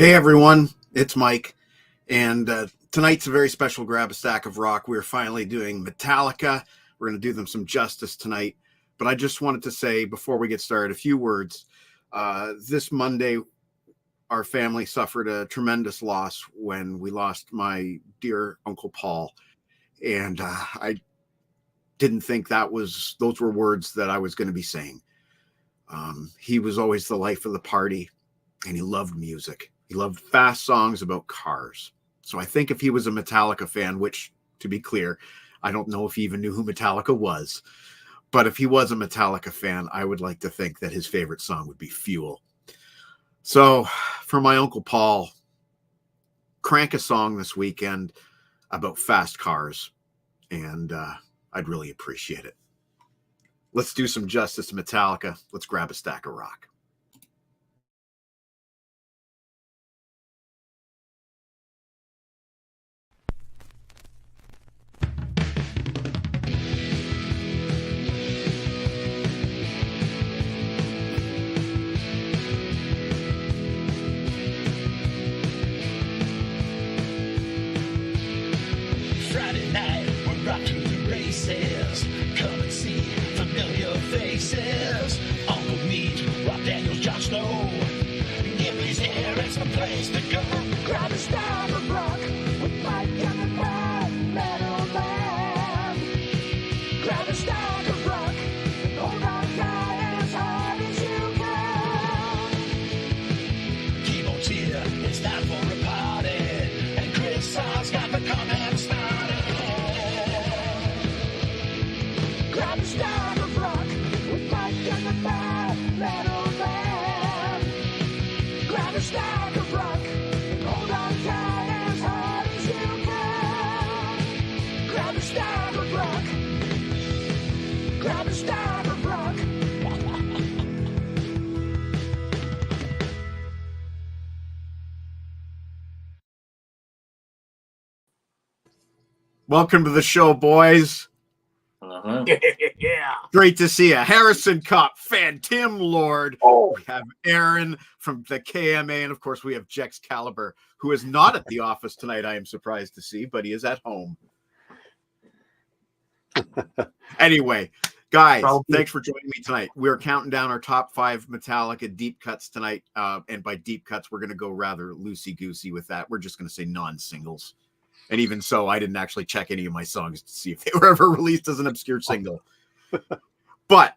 Hey everyone, it's Mike, and tonight's a very special Grab a Stack of Rock. We're finally doing Metallica. We're going to do them some justice tonight, but I just wanted to say before we get started a few words. This Monday, our family suffered a tremendous loss when we lost my dear Uncle Paul, and I didn't think those were words that I was going to be saying. He was always the life of the party, and he loved music. He loved fast songs about cars. So I think if he was a Metallica fan, which, to be clear, I don't know if he even knew who Metallica was, but if he was a Metallica fan, I would like to think that his favorite song would be Fuel. So for my Uncle Paul, crank a song this weekend about fast cars, and I'd really appreciate it. Let's do some justice to Metallica. Let's grab a stack of rock. Friday night, we're rocking the races. Come and see familiar faces. Uncle Meat, Rob Daniels, Jon Snow. Gibby's here, it's the place to go. Grab a stack of rock with Mike and the Metal Man. Grab a stack of rock and hold on tight as hard as you can. T-Bone's here, it's time for a party. And Chris has got the comments started. Grab a stack of rock with Mike and the Metal Man. Grab a stack of rock and hold on tight as hard as you can. Grab a stack of rock. Grab a stack of rock. Welcome to the show, boys. Uh-huh. Yeah. Great to see you. Harrison Cup, fan Tim Lord. Oh, We have Aaron from the KMA, and of course we have Jex Caliber, who is not at the office tonight, I am surprised to see, but he is at home. Anyway, guys, thanks for joining me tonight. We're counting down our top 5 Metallica deep cuts tonight, and by deep cuts, we're going to go rather loosey-goosey with that. We're just going to say non-singles. And even so, I didn't actually check any of my songs to see if they were ever released as an obscure single. But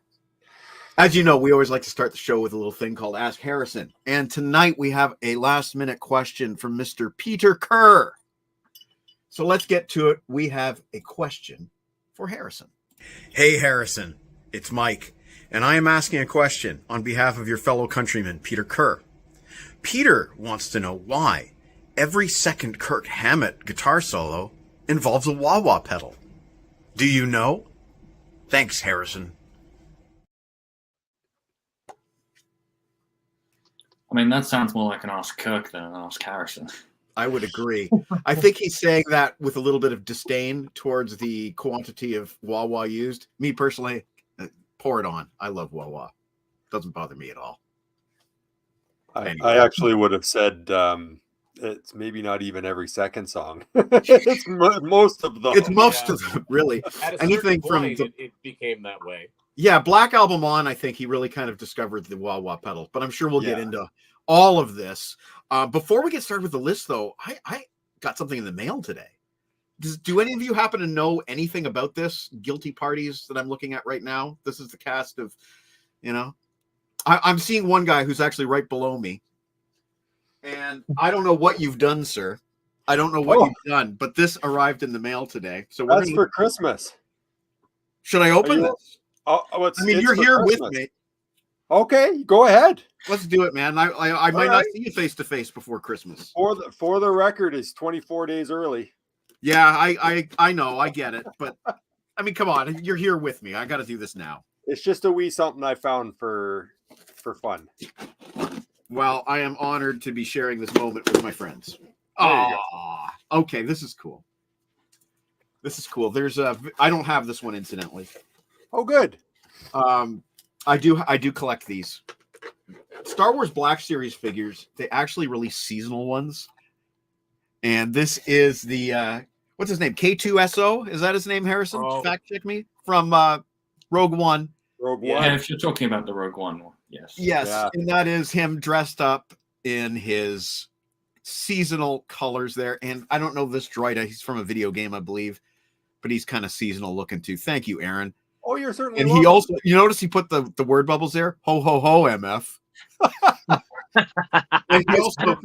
as you know, we always like to start the show with a little thing called Ask Harrison. And tonight we have a last-minute question from Mr. Peter Kerr. So let's get to it. We have a question for Harrison. Hey, Harrison. It's Mike. And I am asking a question on behalf of your fellow countryman, Peter Kerr. Peter wants to know why every second Kirk Hammett guitar solo involves a wah-wah pedal. Do you know? Thanks, Harrison. I mean, that sounds more like an Ask Kirk than an Ask Harrison. I would agree. I think he's saying that with a little bit of disdain towards the quantity of wah-wah used. Me personally, pour it on. I love wah-wah. Doesn't bother me at all. Anyway. I actually would have said it's maybe not even every second song. It's most of them. It's most of them, really. At a Anything certain from point, it became that way. Yeah, Black Album On, I think he really kind of discovered the wah-wah pedal, but I'm sure we'll get Yeah. into all of this. Before we get started with the list, though, I got something in the mail today. Do any of you happen to know anything about this? Guilty Parties that I'm looking at right now? This is the cast of, I'm seeing one guy who's actually right below me. And I don't know what you've done, sir. I don't know what you've done, but this arrived in the mail today. So That's for Christmas. Should I open this? You're here with me. Okay, go ahead. Let's do it, man. I might not see you face to face before Christmas. For the record, is 24 days early. Yeah, I know, I get it, but I mean, come on, you're here with me. I got to do this now. It's just a wee something I found for fun. Well, I am honored to be sharing this moment with my friends. There you Okay, this is cool. This is cool. I don't have this one, incidentally. Oh, good. I do collect these. Star Wars Black Series figures, they actually release seasonal ones. And this is the, what's his name? K2SO? Is that his name, Harrison? Oh. Fact check me. From Rogue One. Rogue Yeah. One. Yeah, if you're talking about the Rogue One, yes. Yes, Yeah. and that is him dressed up in his seasonal colors there. And I don't know this droid. He's from a video game, I believe. But he's kind of seasonal looking too. Thank you, Aaron. Oh, you're certainly And he welcome. also, you notice he put the word bubbles there? Ho, ho, ho, MF. And he also,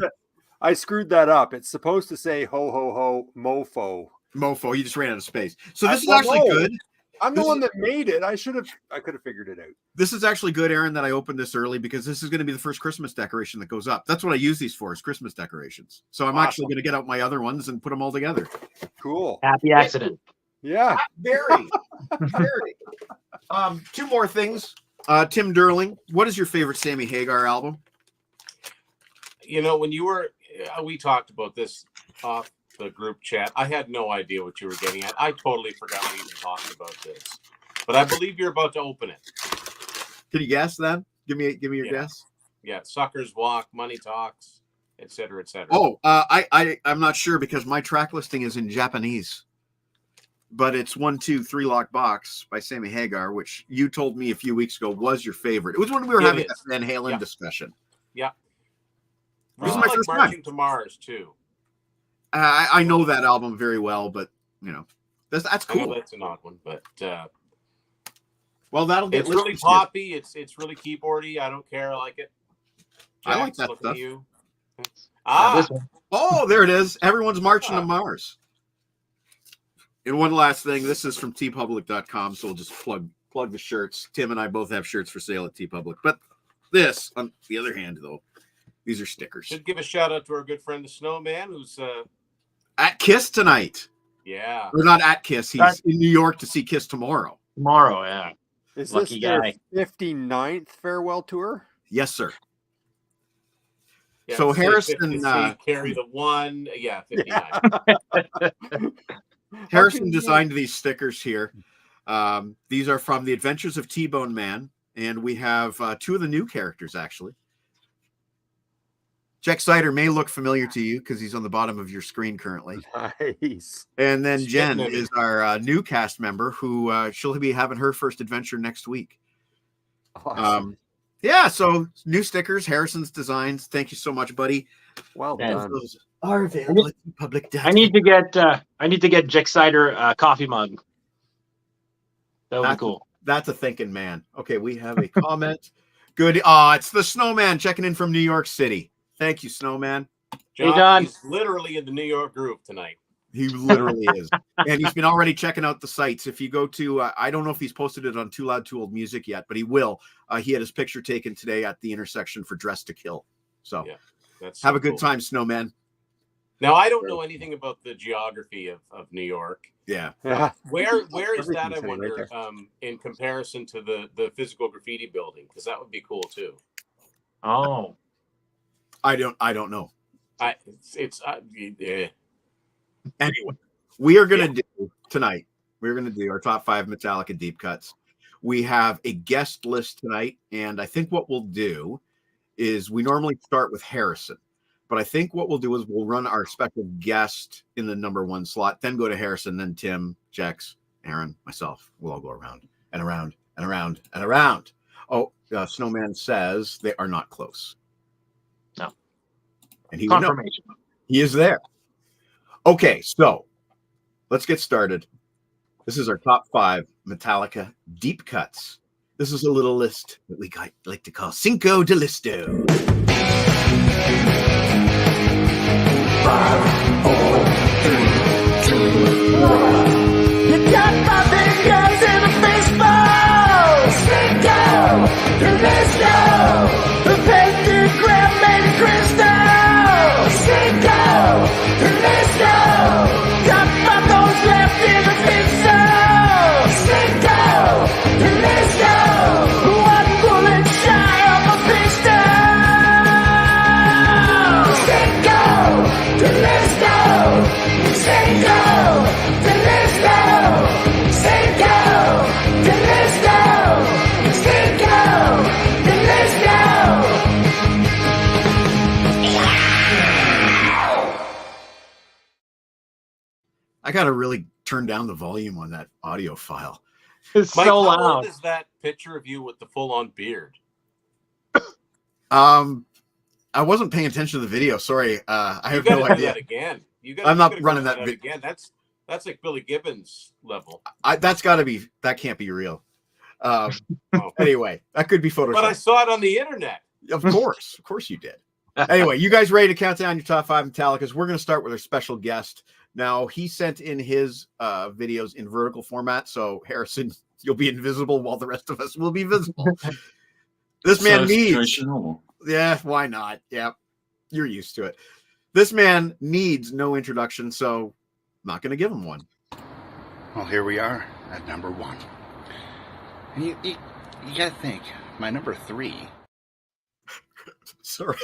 I screwed that up. It's supposed to say ho ho ho mofo. mofo, he just ran out of space. So this is I actually know. good. I'm the This one that made it. I could have figured it out. This is actually good, Aaron, that I opened this early because this is going to be the first Christmas decoration that goes up. That's what I use these for, is Christmas decorations. So I'm actually Awesome. going to get out my other ones and put them all together. Cool. Happy accident. Yeah. Very, very. Two more things. Tim Derling, what is your favorite Sammy Hagar album? You know, when you were, we talked about this off the group chat. I had no idea what you were getting at. I totally forgot we even talked about this. But I believe you're about to open it. Can you guess then? Give me your Yeah. guess. Yeah, Suckers Walk, Money Talks, etc., etc. Oh, I'm not sure because my track listing is in Japanese. But it's 1, 2, 3 Lock Box by Sammy Hagar, which you told me a few weeks ago was your favorite. It was when we were It having is. that Van Halen Yeah. discussion. Yeah. This is I my like first time. Marching to Mars, too. I know that album very well, but you know, that's I know cool. that's an odd one, but Well, that'll get it's really listeners here. poppy. It's really keyboardy. I don't care. I like it. I like Jack's that looking stuff. at you. This one. Oh, there it is. Everyone's marching Ah. to Mars. And one last thing. This is from tpublic.com, so we'll just plug the shirts. Tim and I both have shirts for sale at tpublic. But this, on the other hand, though, these are stickers. Should give a shout out to our good friend the Snowman, who's At Kiss tonight. yeah. Or not at Kiss. He's Right. in New York to see Kiss tomorrow. Tomorrow, yeah. Is Lucky this their guy. 59th farewell tour? Yes, sir. Yeah, So say Harrison, 53, carry the one. Yeah, 59. Harrison designed these stickers here. These are from The Adventures of T-Bone Man, and we have two of the new characters, actually. Jack Sider may look familiar to you because he's on the bottom of your screen currently. Nice. And then Jen Spitting at me. is our new cast member who she'll be having her first adventure next week. Awesome. Yeah, so new stickers, Harrison's designs. Thank you so much, buddy. Well Yeah. done. Those are available at public. I need to get Jack Cider a coffee mug. That would be cool. That's a thinking man. Okay, we have a comment. Good. Oh, it's the Snowman checking in from New York City. Thank you, Snowman. John. He's literally in the New York groove tonight. He literally is. And he's been already checking out the sites. If you go to, I don't know if he's posted it on Too Loud, Too Old Music yet, but he will. He had his picture taken today at the intersection for Dress to Kill. So Yeah, That's have so a good cool. time, Snowman. Now I don't know anything about the geography of New York. Yeah. Yeah. Where is that? I Everything's right wonder. there. In comparison to the physical graffiti building, because that would be cool too. Oh. I don't know. Yeah. Anyway, we are going to do tonight, we're going to do our top 5 Metallica deep cuts. We have a guest list tonight, and I think what we'll do is we normally start with Harrison, but I think what we'll do is we'll run our special guest in the number 1 slot, then go to Harrison, then Tim, Jex, Aaron, myself. We'll all go around and around and around and around. Oh, Snowman says they are not close. No. And he would know. Confirmation. He is there. Okay, so let's get started. This is our top 5 Metallica deep cuts. This is a little list that we like to call Cinco de Listo. 5, 4, 3, 2, 1. You got my fingers in a fishbowl. Cinco de Listo. The pentagram made of crystal. Cinco de Listo. Got my bones left in a pixel. Cinco de Listo. One bullet shy of a pistol. Cinco de Listo. gotta really turn down the volume on that audio file. It's Mike, so how loud. old is that picture of you with the full-on beard? I wasn't paying attention to the video. Sorry, I You have got no to do idea. that again. I'm not gotta running cut that out again. That's like Billy Gibbons level. That can't be real. Oh. Anyway, that could be Photoshop. But I saw it on the internet. Of course you did. Anyway, you guys ready to count down your top 5 Metallicas? We're going to start with our special guest. Now, he sent in his videos in vertical format, so Harrison, you'll be invisible while the rest of us will be visible. This man needs... Yeah, why not? Yeah, you're used to it. This man needs no introduction, so I'm not going to give him one. Well, here we are at number 1. And you got to think, my number 3. Sorry.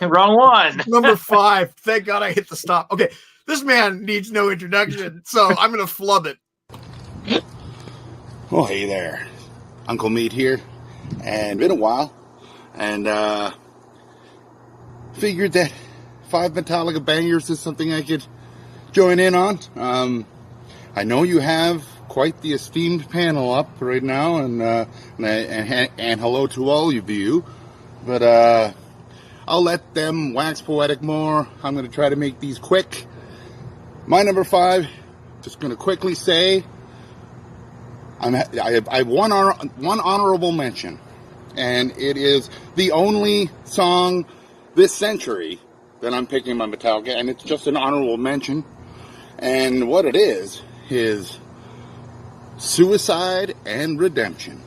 Wrong one. Number 5. Thank God I hit the stop. Okay, this man needs no introduction, so I'm going to flub it. Oh, hey there. Uncle Meat here. And been a while. And figured that 5 Metallica bangers is something I could join in on. I know you have quite the esteemed panel up right now, and hello to all of you. But I'll let them wax poetic more. I'm going to try to make these quick. My number 5, just going to quickly say, I have one honorable mention, and it is the only song this century that I'm picking by Metallica, and it's just an honorable mention. And what it is Suicide and Redemption.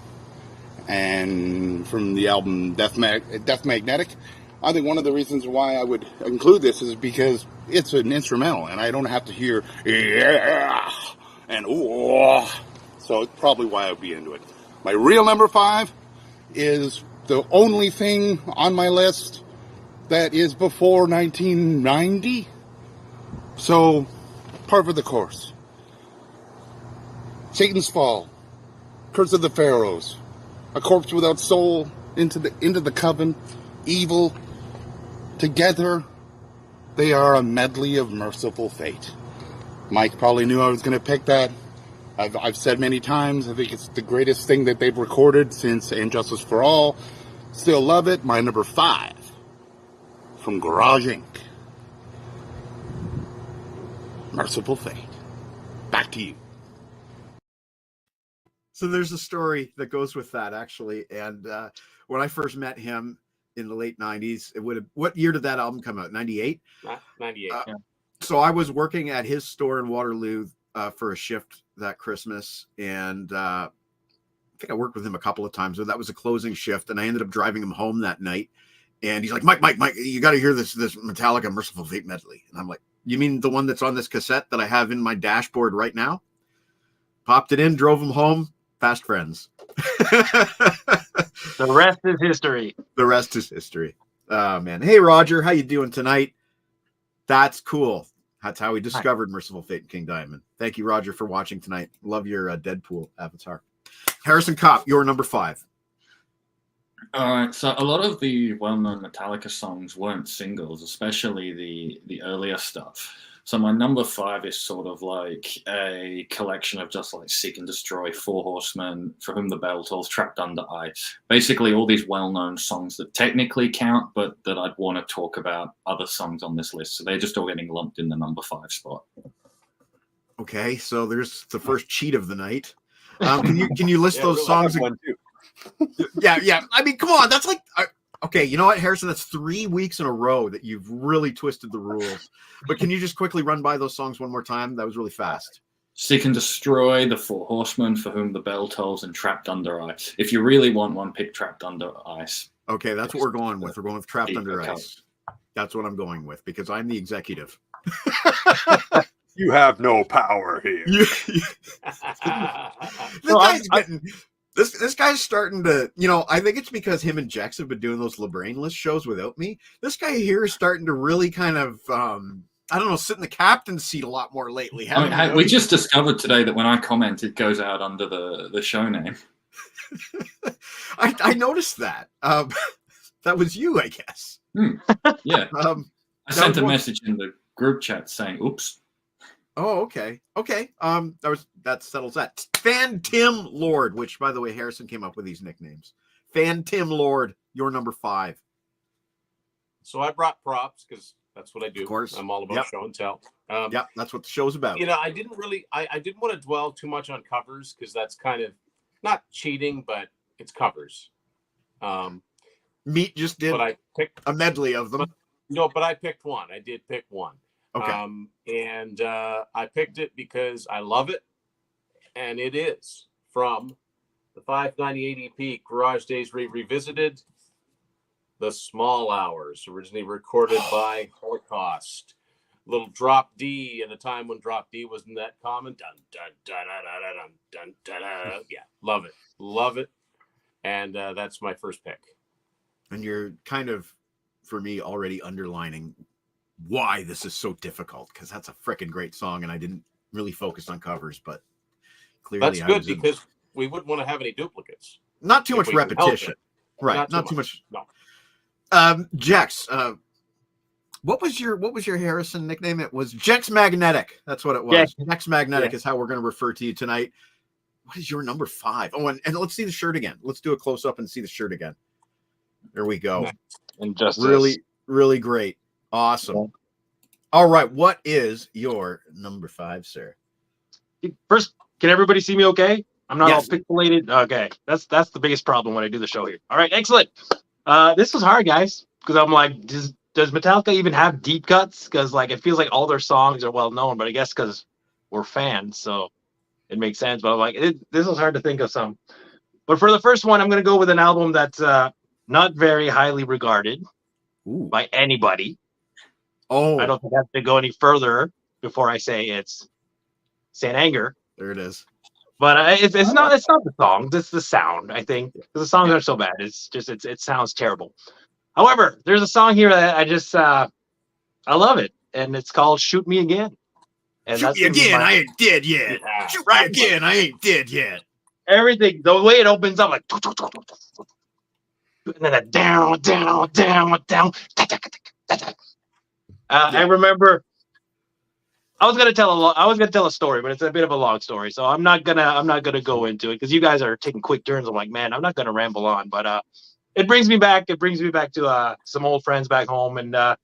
And from the album Death Magnetic. I think one of the reasons why I would include this is because it's an instrumental, and I don't have to hear yeah and oh. So it's probably why I would be into it. My real number 5 is the only thing on my list that is before 1990. So, par for the course. Satan's Fall, Curse of the Pharaohs, A Corpse Without Soul, Into the Coven, Evil. Together, they are a medley of merciful fate. Mike probably knew I was going to pick that. I've said many times, I think it's the greatest thing that they've recorded since And Justice for All. Still love it. My number 5 from Garage Inc. Merciful Fate. Back to you. So there's a story that goes with that, actually. And when I first met him in the late 90s, it would have... What year did that album come out? 98? 98. Yeah. So I was working at his store in Waterloo for a shift that Christmas, and I think I worked with him a couple of times, but that was a closing shift, and I ended up driving him home that night. And he's like, Mike, you got to hear this Metallica Merciful Fate medley. And I'm like, you mean the one that's on this cassette that I have in my dashboard right now? Popped it in, drove him home, fast friends. The rest is history. The rest is history. Oh, man. Hey, Roger, how you doing tonight? That's cool. That's how we discovered Merciful Fate and King Diamond. Thank you, Roger, for watching tonight. Love your Deadpool avatar. Harrison Kopp, your number 5. All right, so a lot of the well-known Metallica songs weren't singles, especially the earlier stuff. So my number 5 is sort of like a collection of just like Seek and Destroy, Four Horsemen, For Whom the Bell Tolls, Trapped Under Ice. Basically all these well-known songs that technically count, but that I'd want to talk about other songs on this list. So they're just all getting lumped in the number 5 spot. Okay, so there's the first cheat of the night. Can you list those songs? One too. Yeah. I mean, come on. That's like... Okay, you know what, Harrison? That's 3 weeks in a row that you've really twisted the rules. But can you just quickly run by those songs one more time? That was really fast. Seek and Destroy, The Four Horsemen, For Whom the Bell Tolls, and Trapped Under Ice. If you really want one, pick Trapped Under Ice. Okay, that's what we're going with. We're going with Trapped Under Ice. That's what I'm going with because I'm the executive. You have no power here. This guy's starting to, I think it's because him and Jex have been doing those LeBrain list shows without me. This guy here is starting to really kind of, sit in the captain's seat a lot more lately. We just discovered today that when I comment, it goes out under the show name. I noticed that. That was you, I guess. Yeah. I sent a message in the group chat saying, oops. Oh, okay. Okay. That settles that. Phantom Lord, which by the way, Harrison came up with these nicknames. Phantom Lord, your number 5. So I brought props because that's what I do. Of course. I'm all about Yep. show and tell. Yep, that's what the show's about. You know, I didn't want to dwell too much on covers because that's kind of not cheating, but it's covers. Meat just did But I picked a medley of them. but I picked one. I did pick one. Okay. And I picked it because I love it, and it is from the 598 EP Garage Days Revisited, The Small Hours, originally recorded by Holocaust. Little Drop D at a time when Drop D wasn't that common. Dun, dun, dun, dun, dun, dun, dun, dun. Yeah, love it, and that's my first pick. And you're kind of, for me, already underlining why this is so difficult, because that's a freaking great song, and I didn't really focus on covers, but clearly That's good because we wouldn't want to have any duplicates. not too much repetition, right? Not too much. No. Jex, what was your Harrison nickname? It was Jex Magnetic. That's what it was. Jex Magnetic is how we're going to refer to you tonight. What is your number 5? Oh, and let's see the shirt again. Let's do a close up and see the shirt again. There we go. Injustice. Really great. Awesome. Yeah. All right. What is your number 5, sir? First, can everybody see me okay? I'm not all pixelated. Okay. That's the biggest problem when I do the show here. All right. Excellent. This was hard, guys, because I'm like, does Metallica even have deep cuts? Because like it feels like all their songs are well known, but I guess because we're fans, so it makes sense. But I'm like, this was hard to think of some. But for the first one, I'm going to go with an album that's not very highly regarded by anybody. Oh, I don't think I have to go any further before I say it's Saint Anger. There it is. But it's not the songs, it's the sound, I think. The songs aren't so bad. It's just it sounds terrible. However, there's a song here that I just I love it, and it's called "Shoot Me Again." And Shoot me again, I ain't dead yet. Yeah. Shoot me again, I ain't dead yet. Everything, the way it opens up, like, and then a down. I remember. I was gonna tell a story, but it's a bit of a long story, so I'm not gonna go into it because you guys are taking quick turns. I'm like, man, I'm not gonna ramble on, but it brings me back. It brings me back to some old friends back home, and I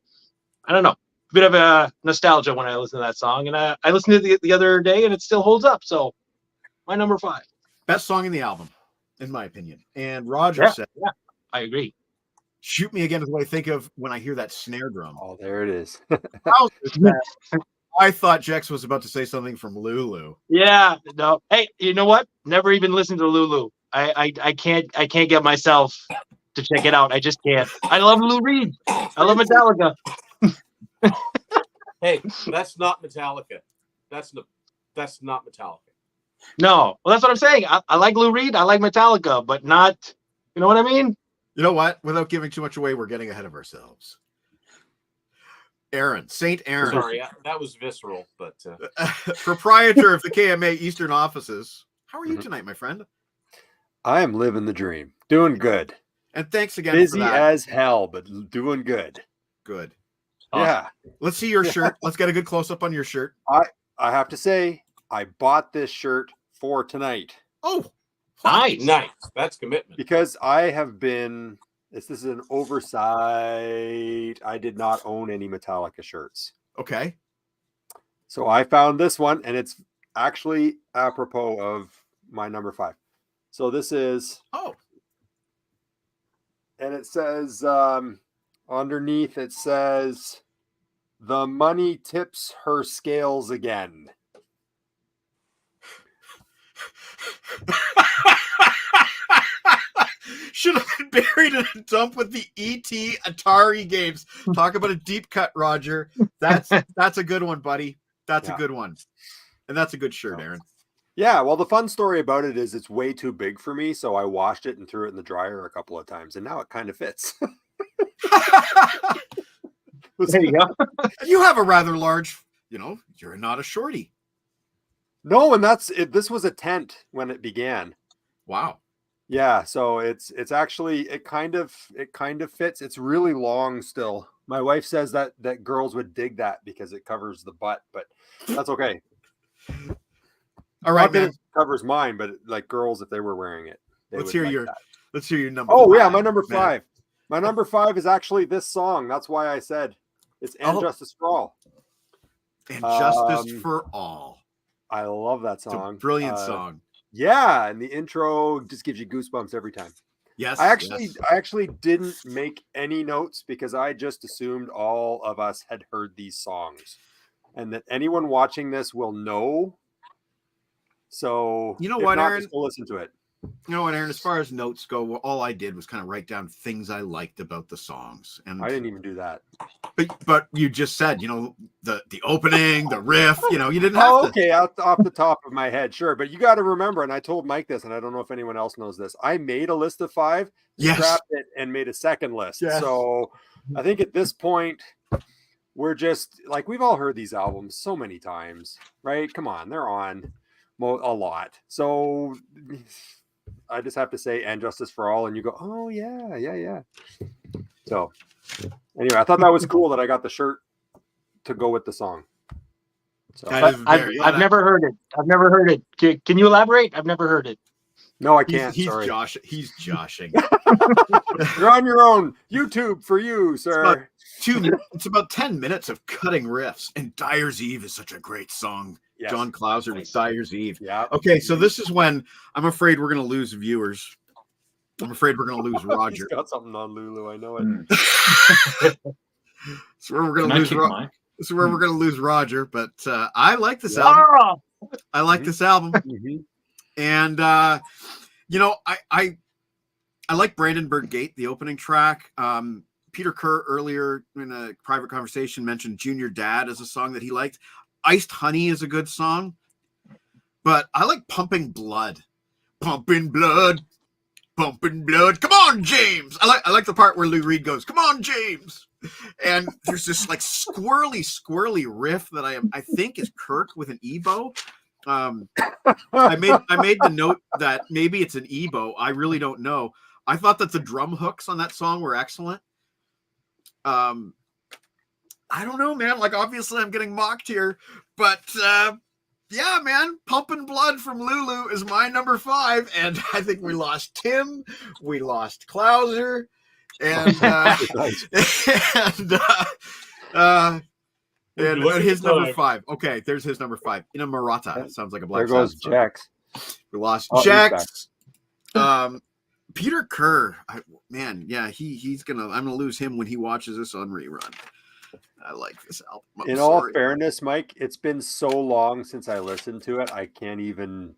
don't know, a bit of a nostalgia when I listen to that song. And I listened to it the other day, and it still holds up. So my number 5, best song in the album, in my opinion. And Roger said, "Yeah, I agree." Shoot Me Again is what I think of when I hear that snare drum. Oh, there it is. I thought Jex was about to say something from Lulu. Yeah, no. Hey, you know what? Never even listened to Lulu. I can't get myself to check it out. I just can't. I love Lou Reed. I love Metallica. Hey, that's not Metallica. That's not Metallica. No, well, that's what I'm saying. I like Lou Reed. I like Metallica, but not. You know what I mean? You know what? Without giving too much away, we're getting ahead of ourselves. Aaron, Saint Aaron. Sorry, that was visceral, but proprietor of the KMA Eastern offices. How are you tonight, my friend? I am living the dream, doing good. And thanks again. Busy for that. as hell, but doing good. Good. Yeah. Let's see your shirt. Let's get a good close up on your shirt. I have to say, I bought this shirt for tonight. Oh, nice. That's commitment. Because I have been. This is an oversight. I did not own any Metallica shirts. Okay. So I found this one, and it's actually apropos of my number 5. So this is. Oh. And it says, underneath it says, "The money tips her scales again." Should have been buried in a dump with the ET Atari games. Talk about a deep cut, Roger. That's a good one, buddy. That's a good one. And that's a good shirt, Aaron. Yeah, well, the fun story about it is it's way too big for me, so I washed it and threw it in the dryer a couple of times, and now it kind of fits. There you go. You have a rather large, you're not a shorty. No, and that's it. This was a tent when it began. Wow. Yeah, so it's actually it kind of fits. It's really long still. My wife says that girls would dig that because it covers the butt, but that's okay. All right, Not that man. it covers mine, but like girls, if they were wearing it, Let's hear your number. Oh 5, yeah, my number man. 5. My number 5 is actually this song. That's why I said it's "And Justice for All." And Justice for All. I love that It's a song. brilliant song. Yeah, and the intro just gives you goosebumps every time. Yes. I actually didn't make any notes because I just assumed all of us had heard these songs, and that anyone watching this will know. So you know if what, not, Aaron? just go listen to it. You know what, Aaron? As far as notes go, all I did was kind of write down things I liked about the songs, and I didn't even do that. But you just said, the opening, the riff. You didn't have to. Okay, off the top of my head, sure. But you got to remember, and I told Mike this, and I don't know if anyone else knows this. I made a list of 5, scrapped it, and made a second list. Yes. So I think at this point, we're just like, we've all heard these albums so many times, right? Come on, they're on a lot. So I just have to say "And Justice for All," and you go, oh yeah. So anyway, I thought that was cool that I got the shirt to go with the song. So I've never heard it. I've never heard it. Can you elaborate? I've never heard it. No, I can't. He's sorry. He's joshing. You're on your own. YouTube for you, sir. It's about 10 minutes of cutting riffs, and Dyer's Eve is such a great song. Yes. John Clauser with Dyer's Eve. Yeah. Okay, so this is when I'm afraid we're going to lose viewers. I'm afraid we're going to lose Roger. He's got something on Lulu. I know it. So we're going to lose Roger. This is where we're going to lose Roger, but I like this album. I like this album, and I like Brandenburg Gate, the opening track. Peter Kerr earlier in a private conversation mentioned Junior Dad as a song that he liked. Iced Honey is a good song, but I like Pumping Blood. Pumping Blood. Pumping Blood. Come on, James. I like the part where Lou Reed goes, "Come on, James." And there's this like squirrely riff that I think is Kirk with an Ebo. I made the note that maybe it's an Ebo. I really don't know. I thought that the drum hooks on that song were excellent. I don't know, man. Like, obviously I'm getting mocked here, but yeah, man, Pumpin' Blood from Lulu is my number 5, and I think we lost Tim, we lost Clauser, and his number 5. Okay, there's his number 5. Inamorata. Sounds like a Black There goes Sabbath song. Jax. We lost Oh, Jax. Peter Kerr, he's gonna. I'm gonna lose him when he watches this on rerun. I like this album. In all fairness, Mike, it's been so long since I listened to it, I can't even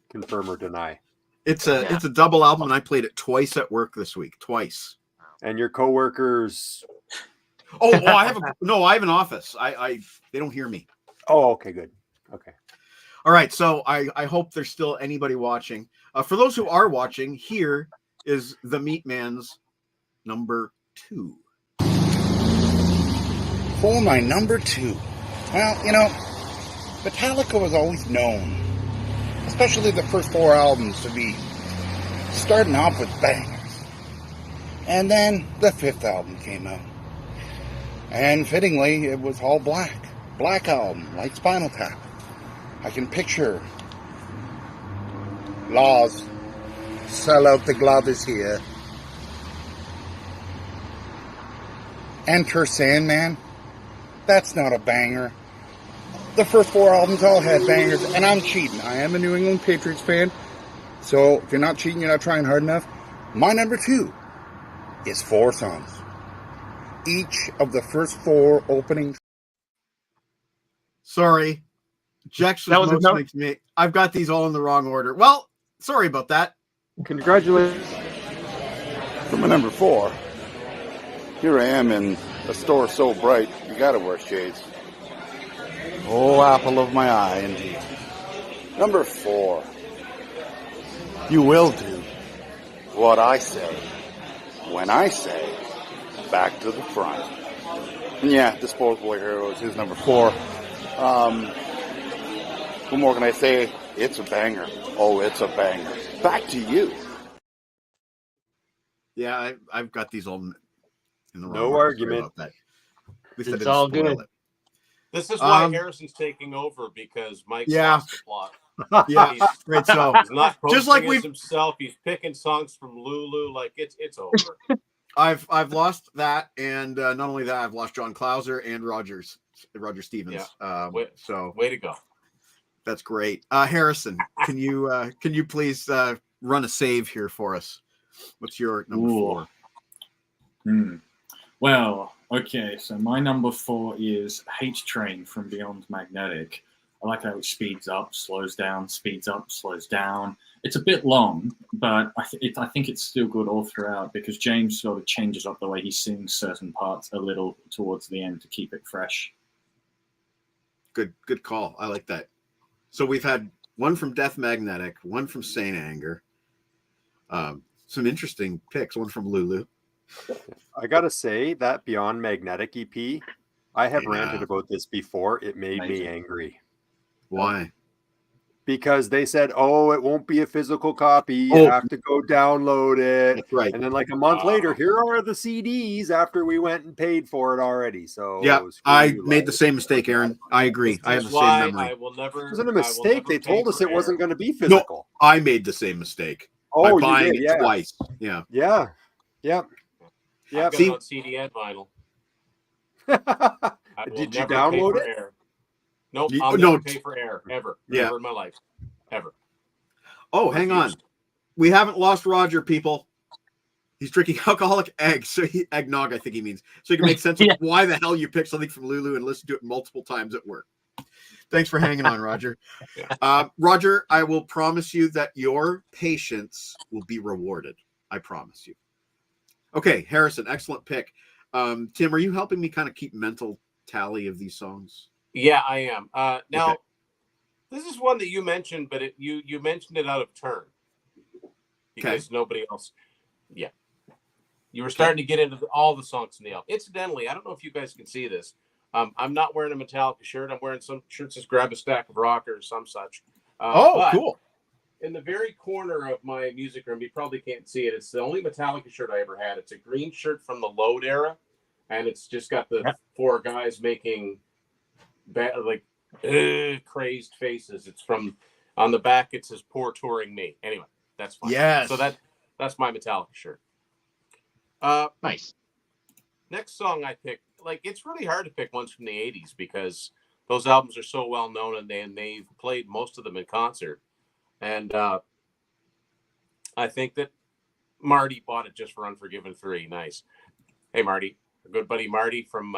confirm or deny. It's a double album, and I played it twice at work this week. Twice. And your coworkers? I have an office. They don't hear me. Oh, okay, good. Okay. All right, so I hope there's still anybody watching. For those who are watching, here is the Meat Man's number 2. For my number 2, well, Metallica was always known, especially the first 4 albums, to be starting off with bangers. And then the 5th album came out. And fittingly, it was all black. Black album, like Spinal Tap. I can picture Laws, sell out the Glovers here. Enter Sandman. That's not a banger. The first 4 albums all had bangers, and I'm cheating. I am a New England Patriots fan, so if you're not cheating, you're not trying hard enough. My number 2 is 4 songs. Each of the first 4 openings. Sorry. Jax was motioning to me. I've got these all in the wrong order. Well, sorry about that. Congratulations. For my number 4, here I am in a store so bright, you gotta wear shades. Oh, apple of my eye, indeed. Number 4, you will do what I say when I say back to the front. And yeah, Disposable Heroes is number 4. What more can I say? It's a banger. Oh, it's a banger. Back to you. Yeah, I've got these all in the wrong No order. argument. Sorry about that. At least I It's didn't all spoil good. it. This is why Um, Harrison's taking over, because Mike's Yeah. lost the plot. Yeah, He's, right. So he's not posting Just like as we've- himself. He's picking songs from Lulu. Like it's over. I've lost that, and not only that, I've lost John Clauser and Roger Stevens. So Way to go. that's great. Harrison, can you please run a save here for us? What's your number Ooh. 4? Well, okay, so my number 4 is Hate Train from Beyond Magnetic. I like how it speeds up, slows down, speeds up, slows down. It's a bit long, but I think it's still good all throughout because James sort of changes up the way he sings certain parts a little towards the end to keep it fresh. Good call. I like that. So we've had one from Death Magnetic, one from Saint Anger. Some interesting picks. One from Lulu. I gotta say that Beyond Magnetic EP, I have Yeah. ranted about this before. It made me Amazing. angry Why? because they said, "Oh, it won't be a physical copy. You Oh. have to go download it." That's right. And then, like a month later, here are the CDs after we went and paid for it already. So Yeah, screw I you, made the guys. same mistake, Aaron. I agree. I have This the is same why memory. I will never. It wasn't a I will mistake. never They pay told us for it wasn't air. going to be physical. I made the same mistake Oh, by buying you did, it yeah. twice. Yeah. Yeah. Yep. I've Yep. got See- it on CD and vinyl. I will Did you never download pay for it? air. Nope. You- I'll no, never pay for air ever. Yeah. Ever in my life. Ever. Oh, hang on. Refused. We haven't lost Roger, people. He's drinking alcoholic eggs, so eggnog, I think he means. So you can make sense of Yeah. why the hell you picked something from Lulu and listen to it multiple times at work. Thanks for hanging on, Roger. Yeah. Roger, I will promise you that your patience will be rewarded. I promise you. Okay, Harrison, excellent pick. Tim, are you helping me kind of keep mental tally of these songs? Yeah, I am. Now, Okay. this is one that you mentioned, but you mentioned it out of turn because nobody else. Yeah, you were starting to get into all the songs in the album. Incidentally, I don't know if you guys can see this. I'm not wearing a Metallica shirt. I'm wearing some shirts that grab a stack of rock or some such. But Cool. in the very corner of my music room, you probably can't see it. It's the only Metallica shirt I ever had. It's a green shirt from the Load era, and it's just got the 4 guys making crazed faces. It's from on the back. It says "Poor Touring Me." Anyway, that's fine. Yes. So that's my Metallica shirt. Nice. Next song I picked, it's really hard to pick ones from the 80s because those albums are so well known and they've played most of them in concert. And I think that Marty bought it just for Unforgiven 3. Nice. Hey, Marty. Our good buddy Marty from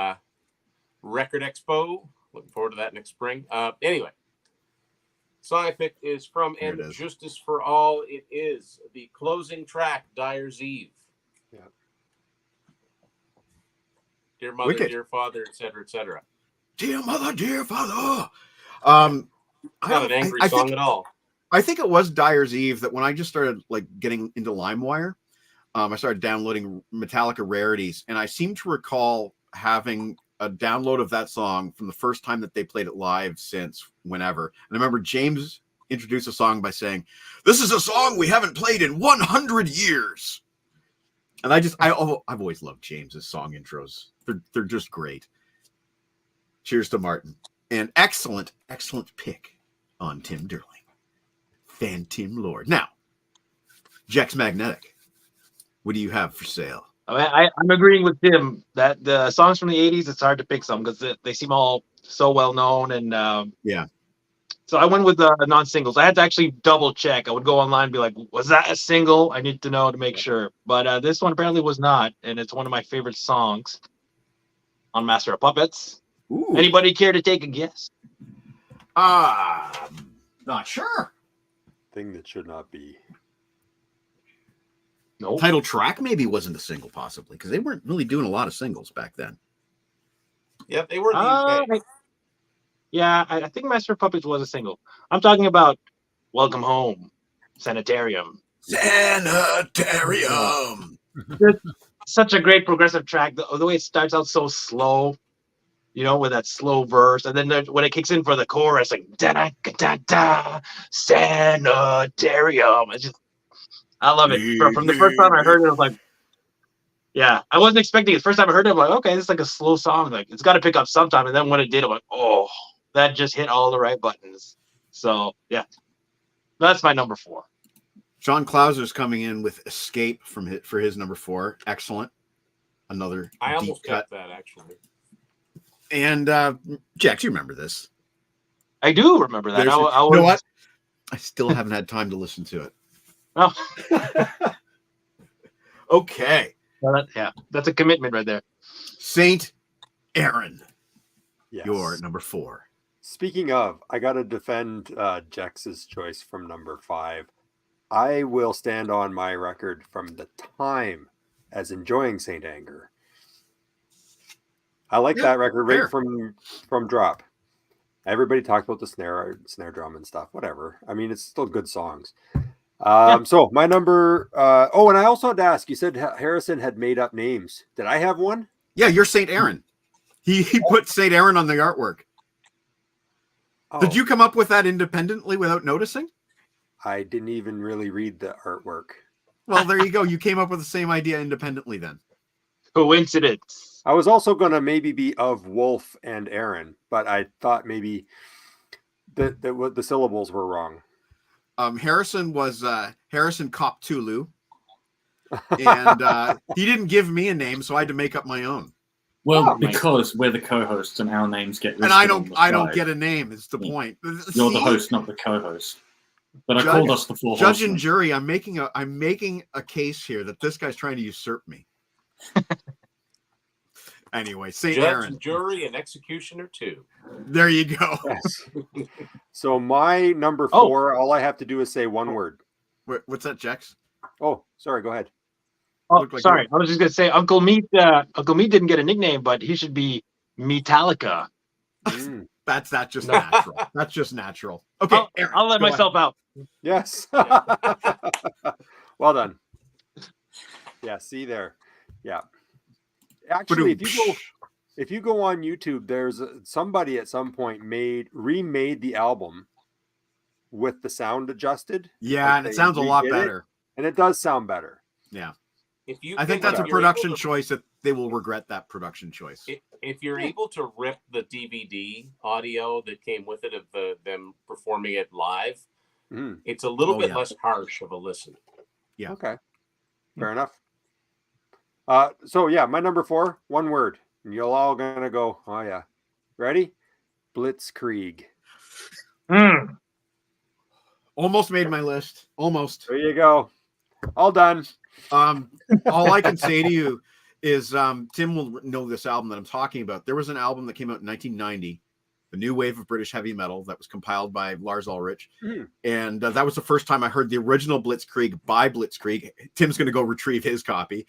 Record Expo. Looking forward to that next spring. Anyway, song I picked is from Here And it is. Justice for All. It is the closing track, Dyer's Eve. Yeah. Dear Mother, Wicked. Dear Father, etc., etc. Dear mother, dear father. Not an angry song at all. I think it was Dyer's Eve that when I just started getting into LimeWire, I started downloading Metallica rarities, and I seem to recall having a download of that song from the first time that they played it live since whenever. And I remember James introduced a song by saying, "This is a song we haven't played in 100 years." And I've always loved James's song intros. They're just great. Cheers to Martin. And excellent pick on Tim Derling. Phantom Lord. Now, Jex Magnetic, what do you have for sale? I'm agreeing with Tim that the songs from the 80s, it's hard to pick some because they seem all so well known. And Yeah. So I went with the non-singles. I had to actually double check. I would go online and be like, was that a single? I need to know to make sure. But this one apparently was not. And it's one of my favorite songs on Master of Puppets. Ooh. Anybody care to take a guess? Not sure. Thing that should not be. No. Title track maybe wasn't a single, possibly, because they weren't really doing a lot of singles back then. Yeah, they were in the UK. Yeah, I think Master of Puppets was a single. I'm talking about Welcome Home, Sanitarium. Sanitarium. Such a great progressive track. The way it starts out so slow, with that slow verse. And then when it kicks in for the chorus, like, da-da-da-da, Sanitarium. I love it. From the first time I heard it, I was like, Yeah, I wasn't expecting it. First time I heard it, I'm like, okay, this is like a slow song. Like it's got to pick up sometime. And then when it did, I'm like, oh, that just hit all the right buttons. So yeah, that's my number 4. Sean Clauser's coming in with Escape for his number 4. Excellent. Another I deep almost cut. picked that actually. And Jax, you remember this? I do remember that. You was, know what? I still haven't had time to listen to it. Oh. Okay. Well, yeah, that's a commitment right there. Saint Aaron, Yes. your number 4. Speaking of, I got to defend Jax's choice from number 5. I will stand on my record from the time as enjoying Saint Anger. I like that record right from drop. Everybody talked about the snare drum and stuff. Whatever. I mean, it's still good songs. So my number. And I also had to ask. You said Harrison had made up names. Did I have one? Yeah, you're Saint Aaron. He put Saint Aaron on the artwork. Oh, Did you come up with that independently without noticing? I didn't even really read the artwork. Well, there you go. You came up with the same idea independently then. Coincidence. I was also going to maybe be of Wolf and Aaron, but I thought maybe the syllables were wrong. Harrison was Harrison Cthulu, and he didn't give me a name, so I had to make up my own. Well, because we're the co-hosts and our names get listed. And I don't get a name. Is the point. You're the host, not the co-host. But I called us the 4 judge horsemen. and jury. I'm making a case here that this guy's trying to usurp me. Anyway, Saint Aaron, Judge, jury, and executioner too. There you go. Yes. So my number 4. All I have to do is say one word. What's that, Jex? Oh, sorry. Go ahead. Oh, sorry. I was just gonna say Uncle Meat. Uncle Meat didn't get a nickname, but he should be Metallica. That's just natural. That's just natural. Okay, Aaron, I'll let myself out. Yes. Well done. Yeah. See there. Yeah. Actually, if you go on YouTube, there's somebody at some point remade the album with the sound adjusted. Yeah, and it sounds a lot better. And it does sound better. Yeah. I think that's a production choice that they will regret that production choice. If you're able to rip the DVD audio that came with it of them performing it live, it's a little bit less harsh of a listen. Yeah. Okay. Fair enough. So yeah, my number 4, one word. And you're all gonna go, oh yeah. Ready? Blitzkrieg. Almost made my list. Almost. There you go. All done. All I can say to you is Tim will know this album that I'm talking about. There was an album that came out in 1990, The New Wave of British Heavy Metal, that was compiled by Lars Ulrich. And that was the first time I heard the original Blitzkrieg by Blitzkrieg. Tim's going to go retrieve his copy.